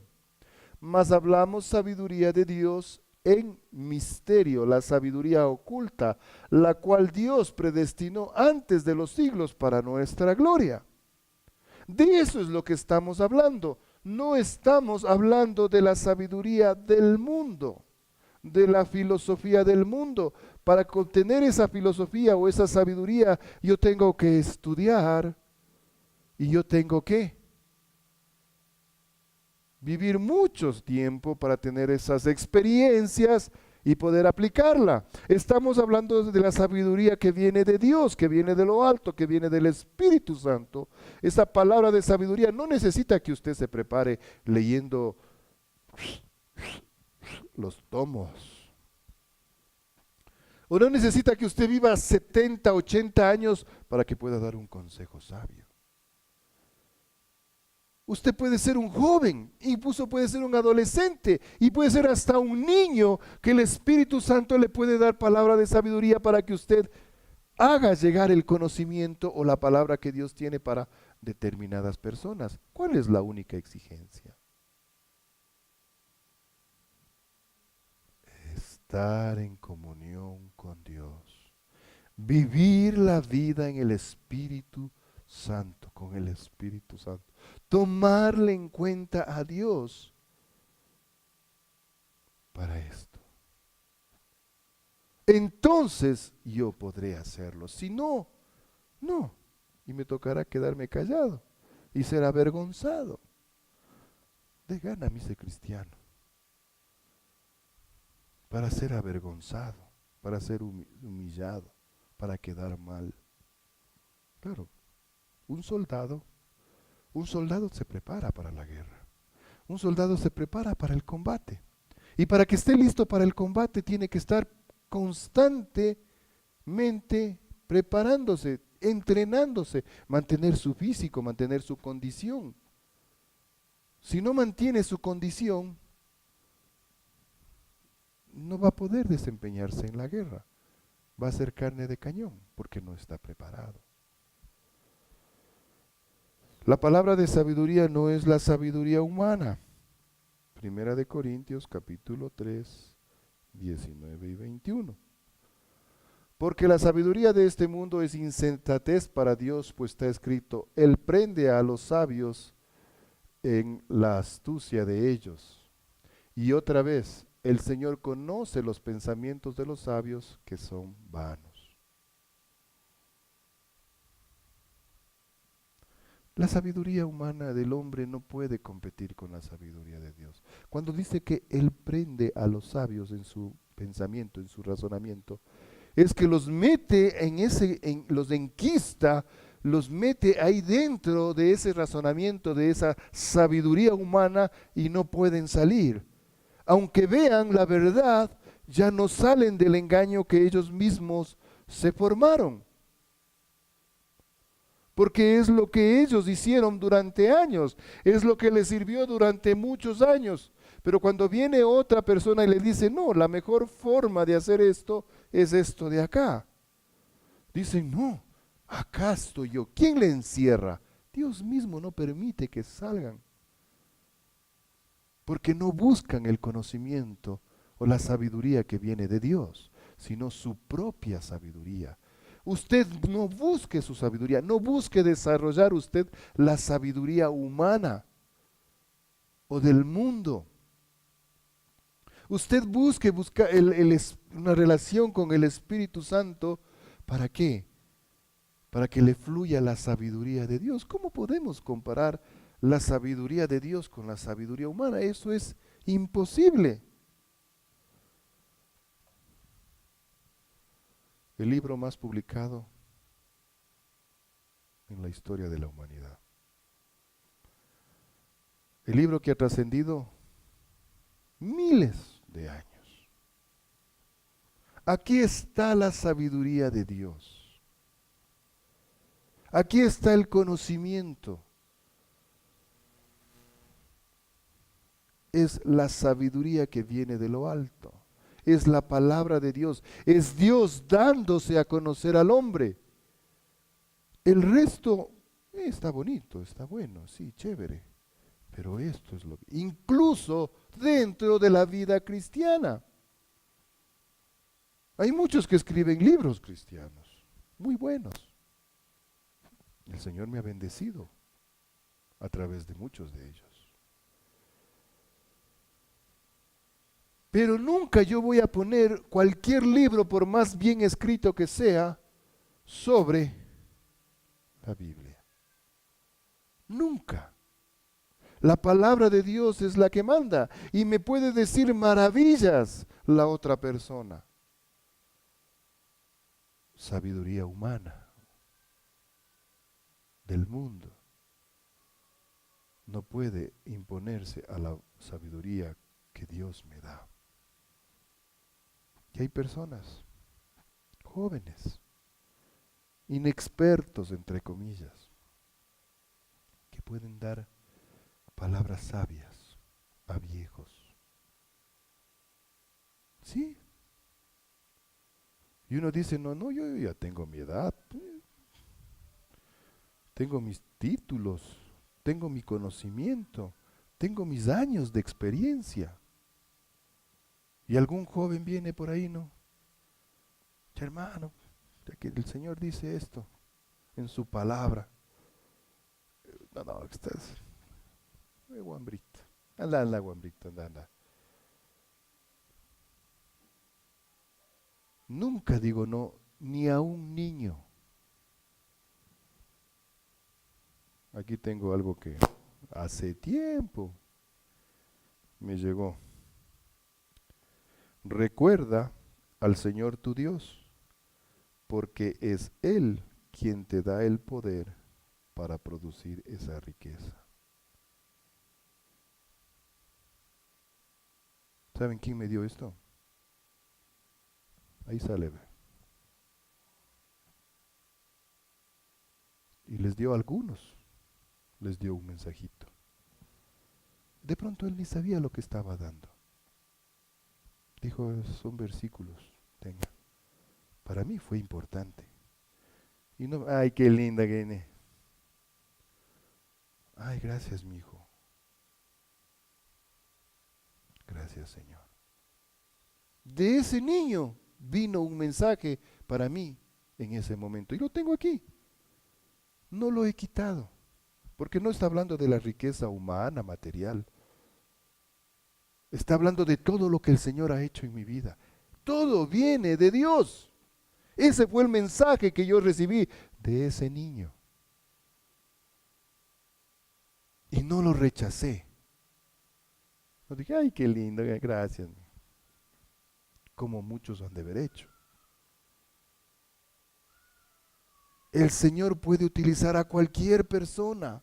mas hablamos sabiduría de Dios en misterio, la sabiduría oculta, la cual Dios predestinó antes de los siglos para nuestra gloria. De eso es lo que estamos hablando. No estamos hablando de la sabiduría del mundo, de la filosofía del mundo. Para obtener esa filosofía o esa sabiduría, yo tengo que estudiar y yo tengo que vivir mucho tiempo para tener esas experiencias y poder aplicarla. Estamos hablando de la sabiduría que viene de Dios, que viene de lo alto, que viene del Espíritu Santo. Esa palabra de sabiduría no necesita que usted se prepare leyendo los tomos. O no necesita que usted viva 70, 80 años para que pueda dar un consejo sabio. Usted puede ser un joven, incluso puede ser un adolescente y puede ser hasta un niño que el Espíritu Santo le puede dar palabra de sabiduría para que usted haga llegar el conocimiento o la palabra que Dios tiene para determinadas personas. ¿Cuál es la única exigencia? Estar en comunión con Dios. Vivir la vida en el Espíritu Santo, con el Espíritu Santo. Tomarle en cuenta a Dios para esto. Entonces yo podré hacerlo. Si no, no. Y me tocará quedarme callado y ser avergonzado. De gana a mí ser cristiano. Para ser avergonzado, para ser humillado, para quedar mal. Claro, un soldado se prepara para la guerra. Un soldado se prepara para el combate. Y para que esté listo para el combate tiene que estar constantemente preparándose, entrenándose, mantener su físico, mantener su condición. Si no mantiene su condición, no va a poder desempeñarse en la guerra. Va a ser carne de cañón porque no está preparado. La palabra de sabiduría no es la sabiduría humana. Primera de Corintios capítulo 3, 19 y 21. Porque la sabiduría de este mundo es insensatez para Dios, pues está escrito, Él prende a los sabios en la astucia de ellos. Y otra vez, el Señor conoce los pensamientos de los sabios que son vanos. La sabiduría humana del hombre no puede competir con la sabiduría de Dios. Cuando dice que Él prende a los sabios en su pensamiento, en su razonamiento, es que los mete los enquista, los mete ahí dentro de ese razonamiento, de esa sabiduría humana y no pueden salir. Aunque vean la verdad, ya no salen del engaño que ellos mismos se formaron. Porque es lo que ellos hicieron durante años, es lo que les sirvió durante muchos años. Pero cuando viene otra persona y le dice, no, la mejor forma de hacer esto es esto de acá. Dicen, no, acá estoy yo. ¿Quién le encierra? Dios mismo no permite que salgan. Porque no buscan el conocimiento o la sabiduría que viene de Dios, sino su propia sabiduría. Usted no busque su sabiduría, no busque desarrollar usted la sabiduría humana o del mundo. Usted busque una relación con el Espíritu Santo. ¿Para qué? Para que le fluya la sabiduría de Dios. ¿Cómo podemos comparar la sabiduría de Dios con la sabiduría humana? Eso es imposible. El libro más publicado en la historia de la humanidad. El libro que ha trascendido miles de años. Aquí está la sabiduría de Dios. Aquí está el conocimiento. Es la sabiduría que viene de lo alto. Es la palabra de Dios. Es Dios dándose a conocer al hombre. El resto está bonito, está bueno, sí, chévere. Pero esto es lo que... Incluso dentro de la vida cristiana. Hay muchos que escriben libros cristianos, muy buenos. El Señor me ha bendecido a través de muchos de ellos. Pero nunca yo voy a poner cualquier libro, por más bien escrito que sea, sobre la Biblia. Nunca. La palabra de Dios es la que manda y me puede decir maravillas la otra persona. Sabiduría humana del mundo no puede imponerse a la sabiduría que Dios me da. Y hay personas jóvenes, inexpertos entre comillas, que pueden dar palabras sabias a viejos. ¿Sí? Y uno dice, no, yo ya tengo mi edad, tengo mis títulos, tengo mi conocimiento, tengo mis años de experiencia. Y algún joven viene por ahí, ¿no? Hermano, ya que el Señor dice esto en su palabra. No, estás... guambrito. Anda, guambrito, anda. Nunca digo no, ni a un niño. Aquí tengo algo que hace tiempo me llegó. Recuerda al Señor tu Dios, porque es Él quien te da el poder para producir esa riqueza. ¿Saben quién me dio esto? Ahí sale. Ve. Y les dio a algunos, les dio un mensajito. De pronto él ni sabía lo que estaba dando. Dijo, son versículos, tenga. Para mí fue importante. Y no, ay, qué linda que viene. Ay, gracias, mi hijo. Gracias, Señor. De ese niño vino un mensaje para mí en ese momento. Y lo tengo aquí. No lo he quitado. Porque no está hablando de la riqueza humana, material. Está hablando de todo lo que el Señor ha hecho en mi vida. Todo viene de Dios. Ese fue el mensaje que yo recibí de ese niño. Y no lo rechacé. No dije, ay, qué lindo, gracias. Como muchos han de haber hecho. El Señor puede utilizar a cualquier persona,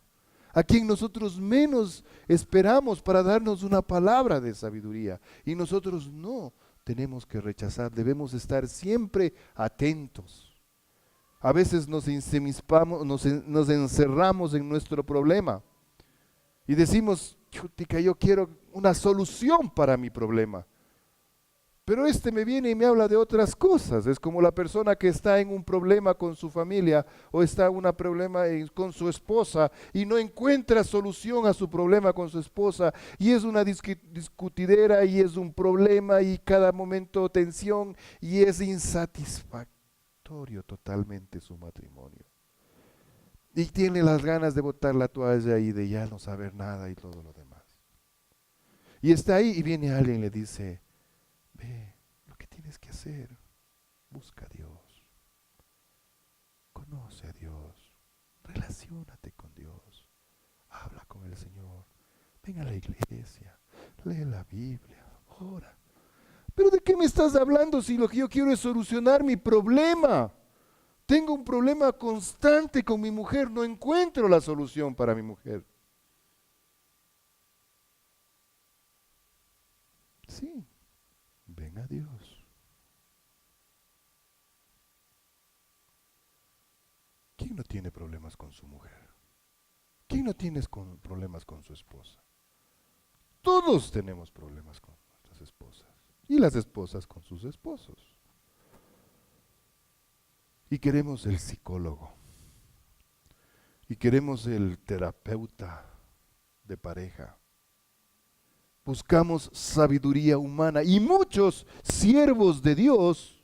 a quien nosotros menos esperamos para darnos una palabra de sabiduría. Y nosotros no tenemos que rechazar, debemos estar siempre atentos. A veces nos encerramos en nuestro problema y decimos, chutica, yo quiero una solución para mi problema. Pero me viene y me habla de otras cosas. Es como la persona que está en un problema con su familia o está en un problema con su esposa y no encuentra solución a su problema con su esposa y es una discutidera y es un problema y cada momento tensión y es insatisfactorio totalmente su matrimonio. Y tiene las ganas de botar la toalla y de ya no saber nada y todo lo demás. Y está ahí y viene alguien y le dice, ve, lo que tienes que hacer, busca a Dios, conoce a Dios, relaciónate con Dios, habla con el Señor, ven a la iglesia, lee la Biblia, ora. ¿Pero de qué me estás hablando si lo que yo quiero es solucionar mi problema? Tengo un problema constante con mi mujer, no encuentro la solución para mi mujer. Sí. Ven a Dios. ¿Quién no tiene problemas con su mujer? ¿Quién no tiene problemas con su esposa? Todos tenemos problemas con nuestras esposas. Y las esposas con sus esposos. Y queremos el psicólogo. Y queremos el terapeuta de pareja. Buscamos sabiduría humana y muchos siervos de Dios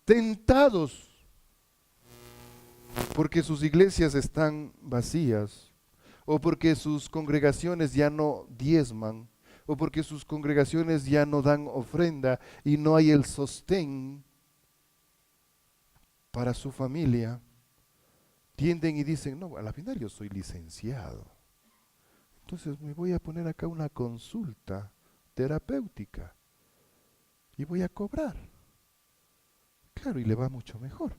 tentados porque sus iglesias están vacías o porque sus congregaciones ya no diezman o porque sus congregaciones ya no dan ofrenda y no hay el sostén para su familia, tienden y dicen, no, a la final yo soy licenciado. Entonces me voy a poner acá una consulta terapéutica y voy a cobrar. Claro, y le va mucho mejor.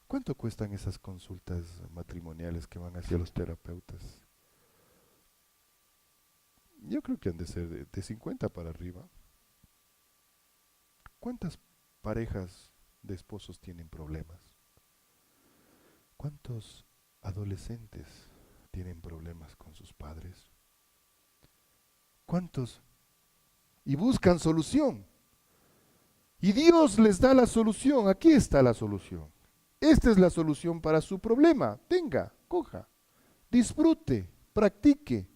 ¿Cuánto cuestan esas consultas matrimoniales que van hacia los terapeutas? Yo creo que han de ser de 50 para arriba. ¿Cuántas parejas de esposos tienen problemas? ¿Cuántos adolescentes tienen problemas con sus padres? ¿Cuántos? Y buscan solución. Y Dios les da la solución. Aquí está la solución. Esta es la solución para su problema. Tenga, coja, disfrute, practique.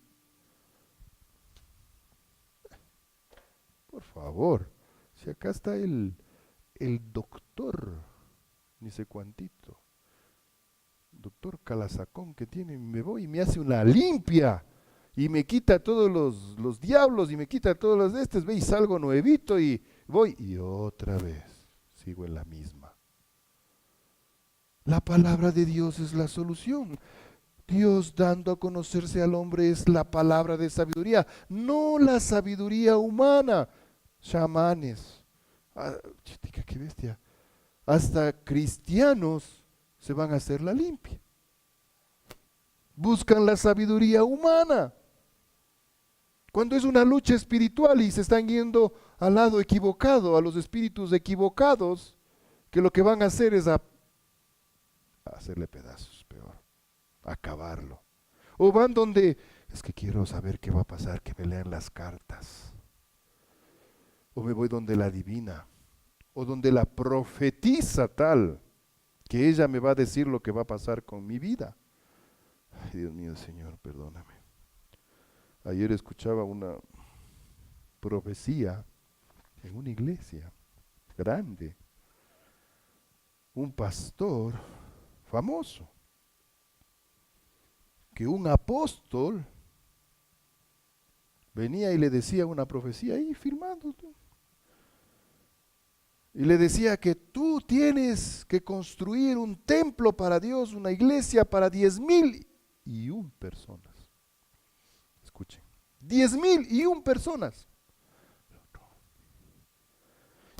Por favor, si acá está el doctor, ni sé cuantito, doctor Calazacón que tiene, me voy y me hace una limpia y me quita todos los diablos y me quita todos los de estos, ve y salgo nuevito y voy y otra vez sigo en la misma. La palabra de Dios es la solución. Dios dando a conocerse al hombre es la palabra de sabiduría, no la sabiduría humana. Chamanes, chitica, qué bestia, hasta cristianos se van a hacer la limpia. Buscan la sabiduría humana. Cuando es una lucha espiritual y se están yendo al lado equivocado, a los espíritus equivocados, que lo que van a hacer es a hacerle pedazos, peor, acabarlo. O van donde, es que quiero saber qué va a pasar, que me lean las cartas. O me voy donde la adivina, o donde la profetiza tal, que ella me va a decir lo que va a pasar con mi vida. Ay, Dios mío, Señor, perdóname. Ayer escuchaba una profecía en una iglesia grande. Un pastor famoso, que un apóstol venía y le decía una profecía ahí firmando. Y le decía que tú tienes que construir un templo para Dios, una iglesia para 10,001 personas. Escuchen, 10,001 personas.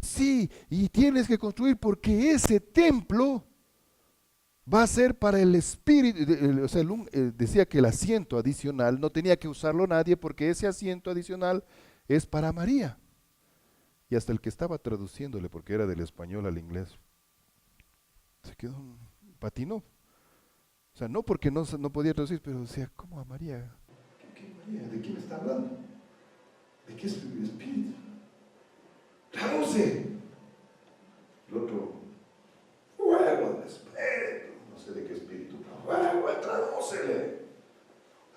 Sí, y tienes que construir porque ese templo va a ser para el espíritu. O sea, decía que el asiento adicional no tenía que usarlo nadie porque ese asiento adicional es para María. Y hasta el que estaba traduciéndole, porque era del español al inglés, se quedó, patinó. O sea, no porque no podía traducir, pero decía, ¿cómo a María? ¿Qué María? ¿De quién está hablando? ¿De qué espíritu? ¡Traduce! El otro, fuego del espíritu. No sé de qué espíritu, pero fuego, tradúcele.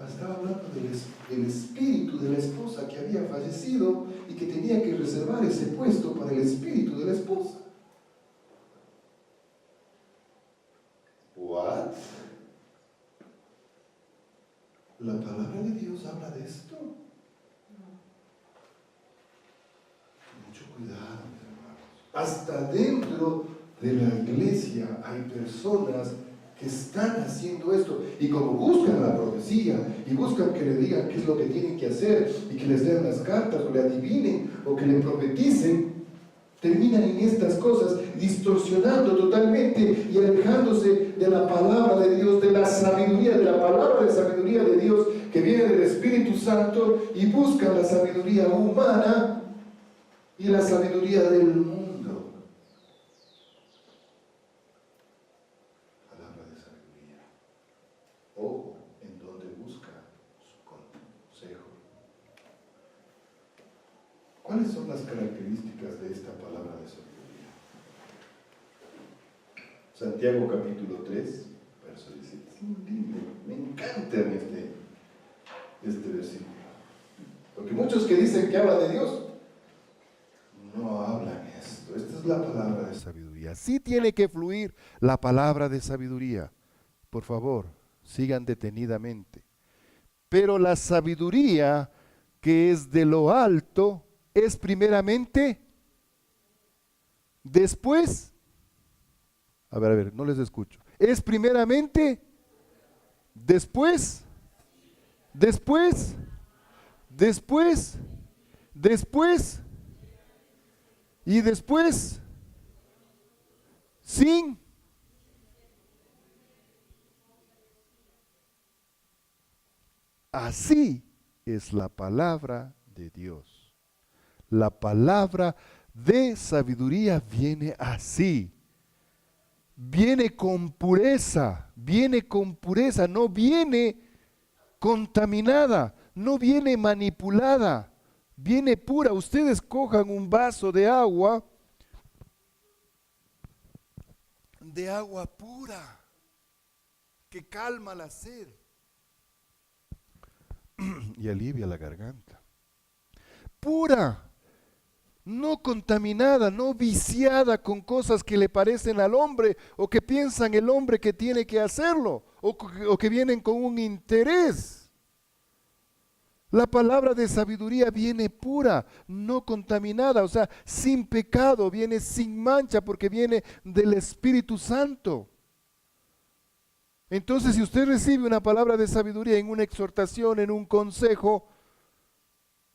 Estaba hablando del espíritu de la esposa que había fallecido y que tenía que reservar ese puesto para el espíritu de la esposa. ¿What? ¿La palabra de Dios habla de esto? Mucho cuidado, mis hermanos. Hasta dentro de la iglesia hay personas que están haciendo esto y como buscan la profecía y buscan que le digan qué es lo que tienen que hacer y que les den las cartas o le adivinen o que le profeticen, terminan en estas cosas distorsionando totalmente y alejándose de la palabra de Dios, de la sabiduría, de la palabra de sabiduría de Dios que viene del Espíritu Santo, y buscan la sabiduría humana y la sabiduría del mundo. Palabra de sabiduría. Ojo en donde busca su consejo. ¿Cuáles son las características de esta palabra de sabiduría? Santiago capítulo 3, verso 17. Me encanta este versículo. Porque muchos que dicen que hablan de Dios, no hablan esto. Esta es la palabra de sabiduría. Sí tiene que fluir la palabra de sabiduría. Por favor, sigan detenidamente. Pero la sabiduría que es de lo alto es primeramente, después, a ver, no les escucho. Es primeramente, después, y después, sin. Así es la palabra de Dios. La palabra de sabiduría viene así. Viene con pureza, no viene contaminada, no viene manipulada, viene pura. Ustedes cojan un vaso de agua pura, que calma la sed y alivia la garganta. Pura, no contaminada, no viciada con cosas que le parecen al hombre o que piensan el hombre que tiene que hacerlo o que vienen con un interés. La palabra de sabiduría viene pura, no contaminada, o sea, sin pecado, viene sin mancha porque viene del Espíritu Santo. Entonces, si usted recibe una palabra de sabiduría en una exhortación, en un consejo,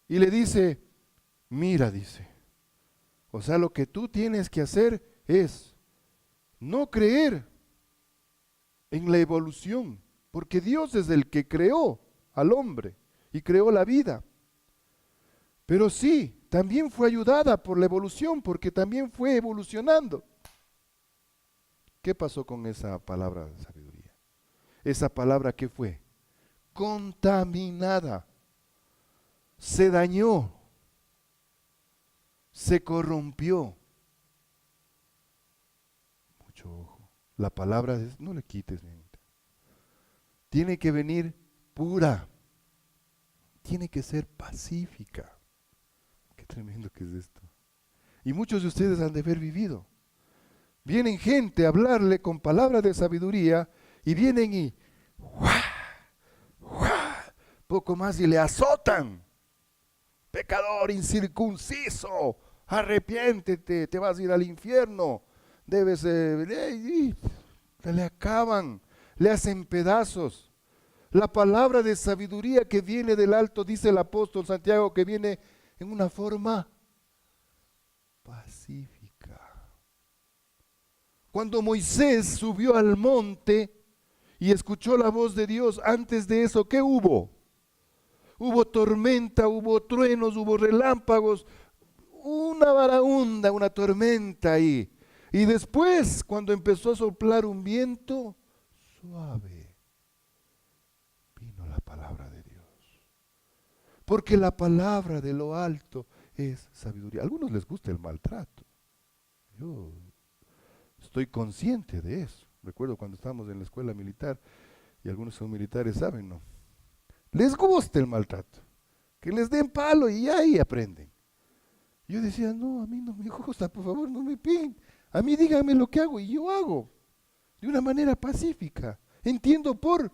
y le dice, mira, dice, o sea, lo que tú tienes que hacer es no creer en la evolución, porque Dios es el que creó al hombre y creó la vida. Pero sí, también fue ayudada por la evolución, porque también fue evolucionando. ¿Qué pasó con esa palabra de sabiduría? Esa palabra, ¿qué fue? Contaminada, se dañó, se corrompió. Mucho ojo. La palabra es, no le quites, mi amita. Tiene que venir pura, tiene que ser pacífica. Qué tremendo que es esto. Y muchos de ustedes han de haber vivido. Vienen gente a hablarle con palabras de sabiduría y vienen y ¡guau! ¡Guau! Poco más y le azotan. Pecador incircunciso, arrepiéntete, te vas a ir al infierno. Debes, le acaban, le hacen pedazos. La palabra de sabiduría que viene del alto, dice el apóstol Santiago, que viene en una forma pacífica. Cuando Moisés subió al monte y escuchó la voz de Dios, antes de eso, ¿qué hubo? Hubo tormenta, hubo truenos, hubo relámpagos, una varaunda, una tormenta ahí. Y después, cuando empezó a soplar un viento suave, vino la palabra de Dios. Porque la palabra de lo alto es sabiduría. A algunos les gusta el maltrato. Yo estoy consciente de eso. Recuerdo cuando estábamos en la escuela militar, y algunos son militares, saben, ¿no? Les gusta el maltrato. Que les den palo y ahí aprenden. Yo decía, no, a mí no me gusta, por favor, no me peguen. A mí díganme lo que hago y yo hago. De una manera pacífica. Entiendo por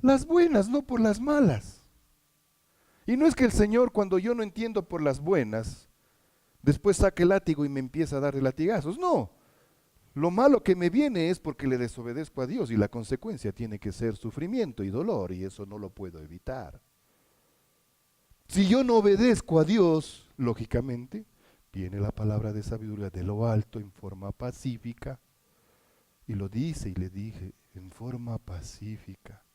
las buenas, no por las malas. Y no es que el Señor, cuando yo no entiendo por las buenas, después saque el látigo y me empieza a dar de latigazos. No. Lo malo que me viene es porque le desobedezco a Dios y la consecuencia tiene que ser sufrimiento y dolor y eso no lo puedo evitar. Si yo no obedezco a Dios, lógicamente, viene la palabra de sabiduría de lo alto en forma pacífica y lo dice y le dije en forma pacífica,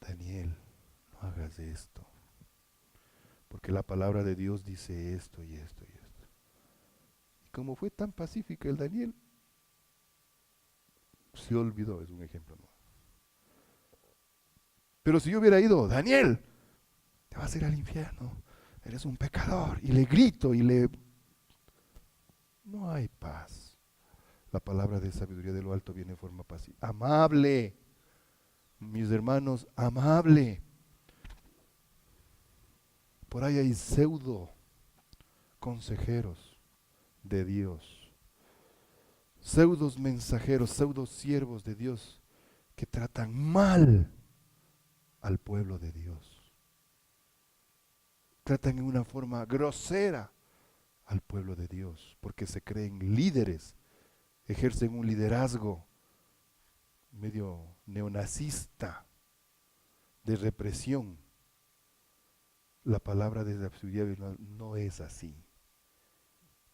Daniel, no hagas esto, porque la palabra de Dios dice esto y esto y esto. Y como fue tan pacífica el Daniel, se olvidó, es un ejemplo, ¿no? Pero si yo hubiera ido, Daniel, te vas a ir al infierno, eres un pecador, y le grito y le... No hay paz. La palabra de sabiduría de lo alto viene en forma pacífica. Amable, mis hermanos, amable. Por ahí hay pseudo consejeros de Dios. Pseudos mensajeros, pseudos siervos de Dios que tratan mal al pueblo de Dios. Tratan en una forma grosera al pueblo de Dios porque se creen líderes, ejercen un liderazgo medio neonazista de represión. La palabra de la sabiduría no es así.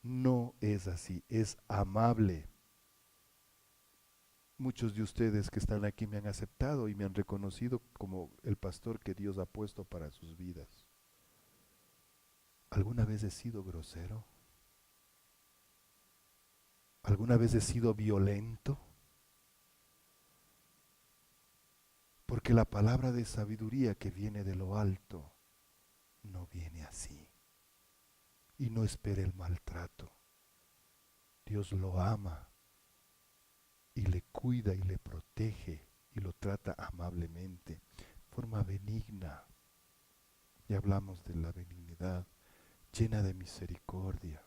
No es así, es amable. Muchos de ustedes que están aquí me han aceptado y me han reconocido como el pastor que Dios ha puesto para sus vidas. ¿Alguna vez he sido grosero? ¿Alguna vez he sido violento? Porque la palabra de sabiduría que viene de lo alto no viene así. Y no espere el maltrato. Dios lo ama y le cuida y le protege y lo trata amablemente, de forma benigna. Ya hablamos de la benignidad, llena de misericordia,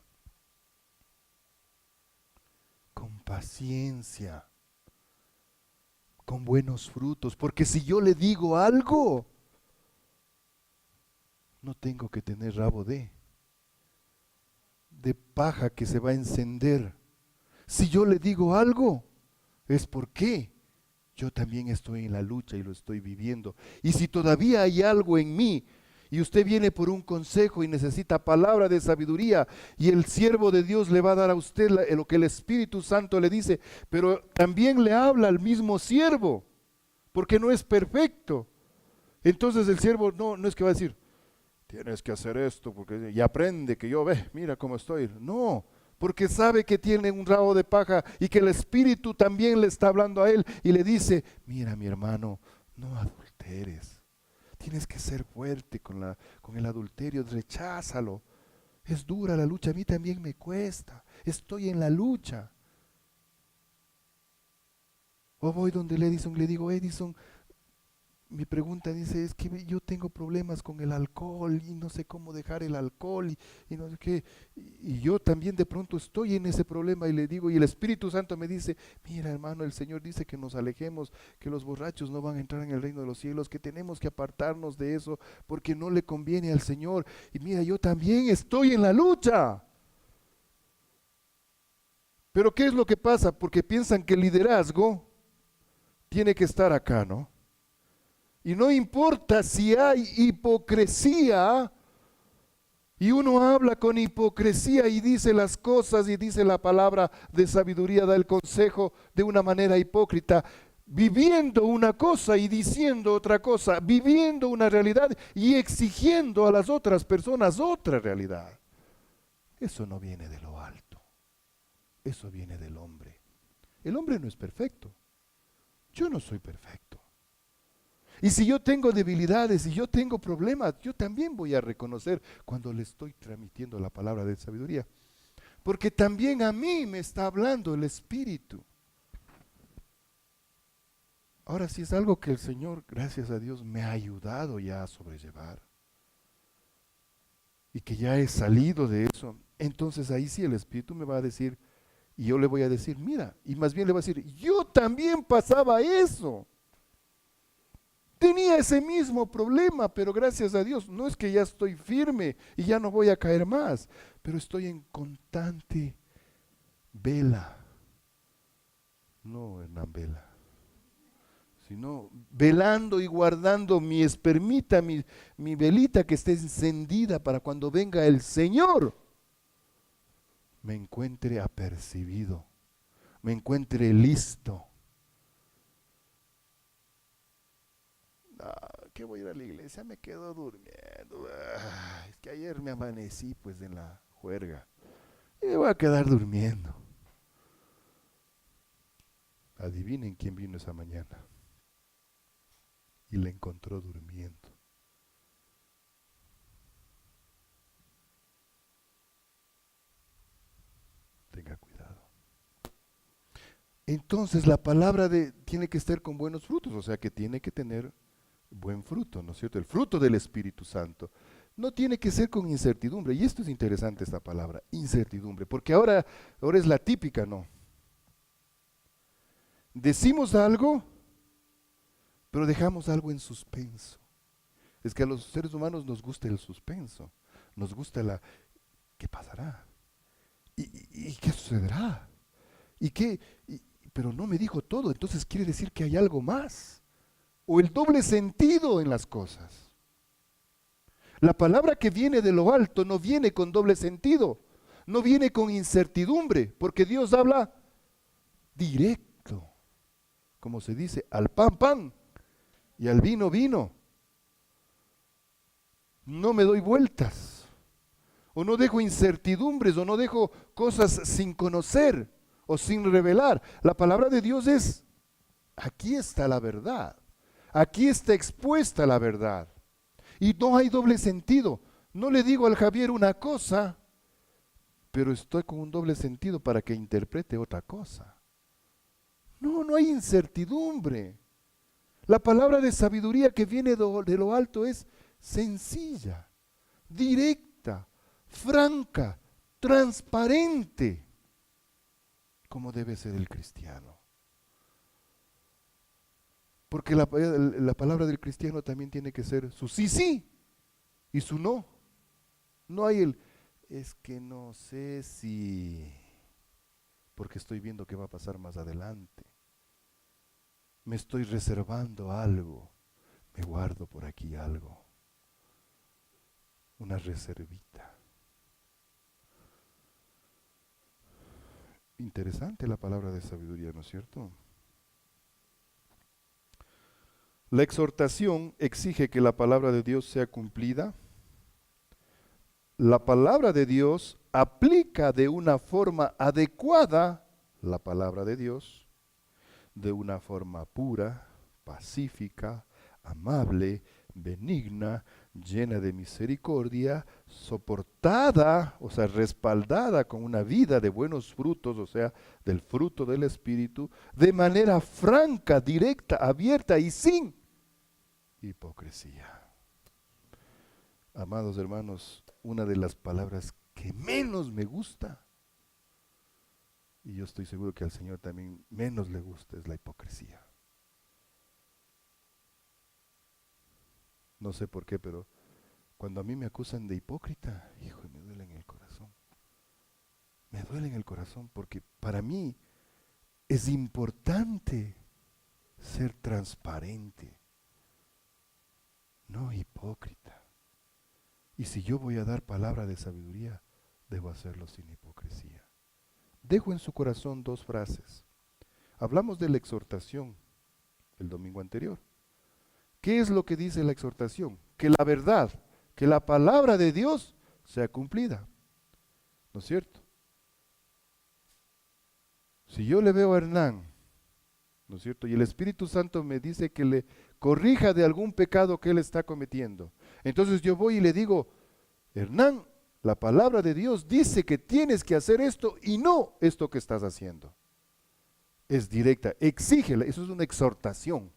con paciencia, con buenos frutos, porque si yo le digo algo, no tengo que tener rabo de paja que se va a encender. Si yo le digo algo, es porque yo también estoy en la lucha y lo estoy viviendo. Y si todavía hay algo en mí y usted viene por un consejo y necesita palabra de sabiduría y el siervo de Dios le va a dar a usted lo que el Espíritu Santo le dice, pero también le habla al mismo siervo, porque no es perfecto. Entonces el siervo no es que va a decir, tienes que hacer esto y aprende que yo ve, mira cómo estoy. No, porque sabe que tiene un rabo de paja y que el Espíritu también le está hablando a él y le dice, mira mi hermano, no adulteres. Tienes que ser fuerte con el adulterio, recházalo. Es dura la lucha, a mí también me cuesta. Estoy en la lucha. O voy donde el Edison, le digo, Edison, mi pregunta dice, es que yo tengo problemas con el alcohol y no sé cómo dejar el alcohol y no sé qué. Y yo también de pronto estoy en ese problema y le digo, y el Espíritu Santo me dice, mira hermano, el Señor dice que nos alejemos, que los borrachos no van a entrar en el reino de los cielos, que tenemos que apartarnos de eso porque no le conviene al Señor. Y mira, yo también estoy en la lucha. Pero ¿qué es lo que pasa? Porque piensan que el liderazgo tiene que estar acá, ¿no? Y no importa si hay hipocresía y uno habla con hipocresía y dice las cosas y dice la palabra de sabiduría, da el consejo de una manera hipócrita, viviendo una cosa y diciendo otra cosa, viviendo una realidad y exigiendo a las otras personas otra realidad. Eso no viene de lo alto, eso viene del hombre. El hombre no es perfecto, yo no soy perfecto. Y si yo tengo debilidades y yo tengo problemas, yo también voy a reconocer cuando le estoy transmitiendo la palabra de sabiduría. Porque también a mí me está hablando el Espíritu. Ahora, si es algo que el Señor, gracias a Dios, me ha ayudado ya a sobrellevar y que ya he salido de eso, entonces ahí sí el Espíritu me va a decir, y yo le voy a decir, mira, y más bien le voy a decir, yo también pasaba eso. Tenía ese mismo problema, pero gracias a Dios, no es que ya estoy firme y ya no voy a caer más, pero estoy en constante vela. No, Hernán, vela. Sino velando y guardando mi espermita, mi velita que esté encendida para cuando venga el Señor, me encuentre apercibido, me encuentre listo. Que voy a ir a la iglesia, me quedo durmiendo. Es que ayer me amanecí pues en la juerga y me voy a quedar durmiendo. Adivinen quién vino esa mañana y la encontró durmiendo. Tenga cuidado. Entonces la palabra tiene que estar con buenos frutos, o sea que tiene que tener buen fruto, ¿no es cierto? El fruto del Espíritu Santo. No tiene que ser con incertidumbre. Y esto es interesante, esta palabra, incertidumbre, porque ahora es la típica, ¿no? Decimos algo, pero dejamos algo en suspenso. Es que a los seres humanos nos gusta el suspenso, nos gusta ¿qué pasará? ¿Y qué sucederá? ¿Y qué? Pero no me dijo todo, entonces quiere decir que hay algo más. O el doble sentido en las cosas. La palabra que viene de lo alto no viene con doble sentido, no viene con incertidumbre, porque Dios habla directo, como se dice, al pan, pan, y al vino, vino. No me doy vueltas, o no dejo incertidumbres, o no dejo cosas sin conocer o sin revelar. La palabra de Dios es, aquí está la verdad, aquí está expuesta la verdad. Y no hay doble sentido. No le digo al Javier una cosa, pero estoy con un doble sentido para que interprete otra cosa. No, no hay incertidumbre. La palabra de sabiduría que viene de lo alto es sencilla, directa, franca, transparente, como debe ser el cristiano. Porque la palabra del cristiano también tiene que ser su sí, sí y su no. No hay es que no sé si, porque estoy viendo qué va a pasar más adelante. Me estoy reservando algo, me guardo por aquí algo, una reservita. Interesante la palabra de sabiduría, ¿no es cierto? La exhortación exige que la palabra de Dios sea cumplida la palabra de Dios aplica de una forma adecuada la palabra de Dios, de una forma pura, pacífica, amable, benigna, llena de misericordia, soportada, o sea, respaldada con una vida de buenos frutos, o sea, del fruto del Espíritu, de manera franca, directa, abierta y sin hipocresía. Amados hermanos, una de las palabras que menos me gusta, y yo estoy seguro que al Señor también menos le gusta, es la hipocresía. No sé por qué, pero cuando a mí me acusan de hipócrita, hijo, me duele en el corazón. Me duele en el corazón porque para mí es importante ser transparente, no hipócrita. Y si yo voy a dar palabra de sabiduría, debo hacerlo sin hipocresía. Dejo en su corazón dos frases. Hablamos de la exhortación el domingo anterior. ¿Qué es lo que dice la exhortación? Que la verdad, que la palabra de Dios sea cumplida. ¿No es cierto? Si yo le veo a Hernán, ¿no es cierto? Y el Espíritu Santo me dice que le corrija de algún pecado que él está cometiendo. Entonces yo voy y le digo, Hernán, la palabra de Dios dice que tienes que hacer esto y no esto que estás haciendo. Es directa, exígela, eso es una exhortación.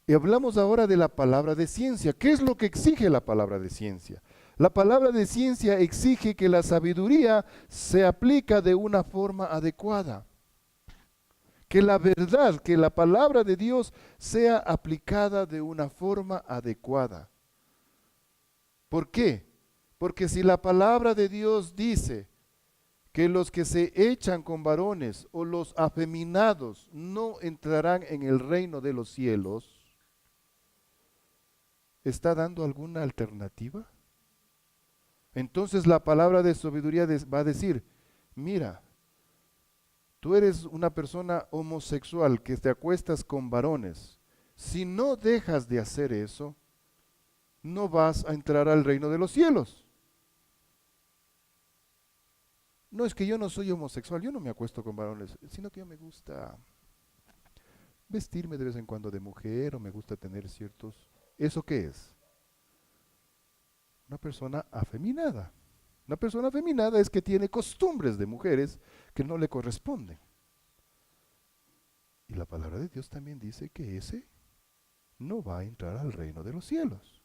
Y hablamos ahora de la palabra de ciencia. ¿Qué es lo que exige la palabra de ciencia? La palabra de ciencia exige que la sabiduría se aplica de una forma adecuada. Que la verdad, que la palabra de Dios sea aplicada de una forma adecuada. ¿Por qué? Porque si la palabra de Dios dice que los que se echan con varones o los afeminados no entrarán en el reino de los cielos, ¿está dando alguna alternativa? Entonces la palabra de sabiduría va a decir, mira, tú eres una persona homosexual que te acuestas con varones. Si no dejas de hacer eso, no vas a entrar al reino de los cielos. No es que yo no soy homosexual, yo no me acuesto con varones, sino que yo me gusta vestirme de vez en cuando de mujer o me gusta tener ciertos... ¿Eso qué es? Una persona afeminada. Una persona afeminada es que tiene costumbres de mujeres que no le corresponden. Y la palabra de Dios también dice que ese no va a entrar al reino de los cielos.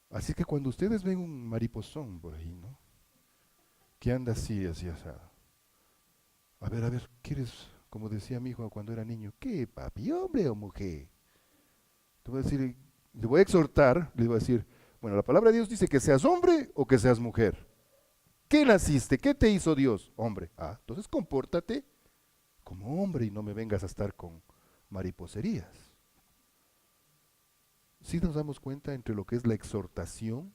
Así que cuando ustedes ven un mariposón por ahí, ¿no? Que anda así, asado. A ver, ¿quieres, como decía mi hijo cuando era niño, qué papi, hombre o mujer? Te voy a decir, le voy a exhortar, le voy a decir, bueno, la palabra de Dios dice que seas hombre o que seas mujer. ¿Qué naciste? ¿Qué te hizo Dios? Hombre. Ah, entonces compórtate como hombre y no me vengas a estar con mariposerías. ¿Sí nos damos cuenta entre lo que es la exhortación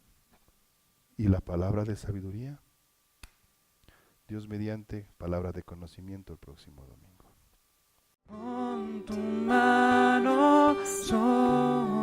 y la palabra de sabiduría? Dios mediante, palabra de conocimiento el próximo domingo. Pon tu mano sobre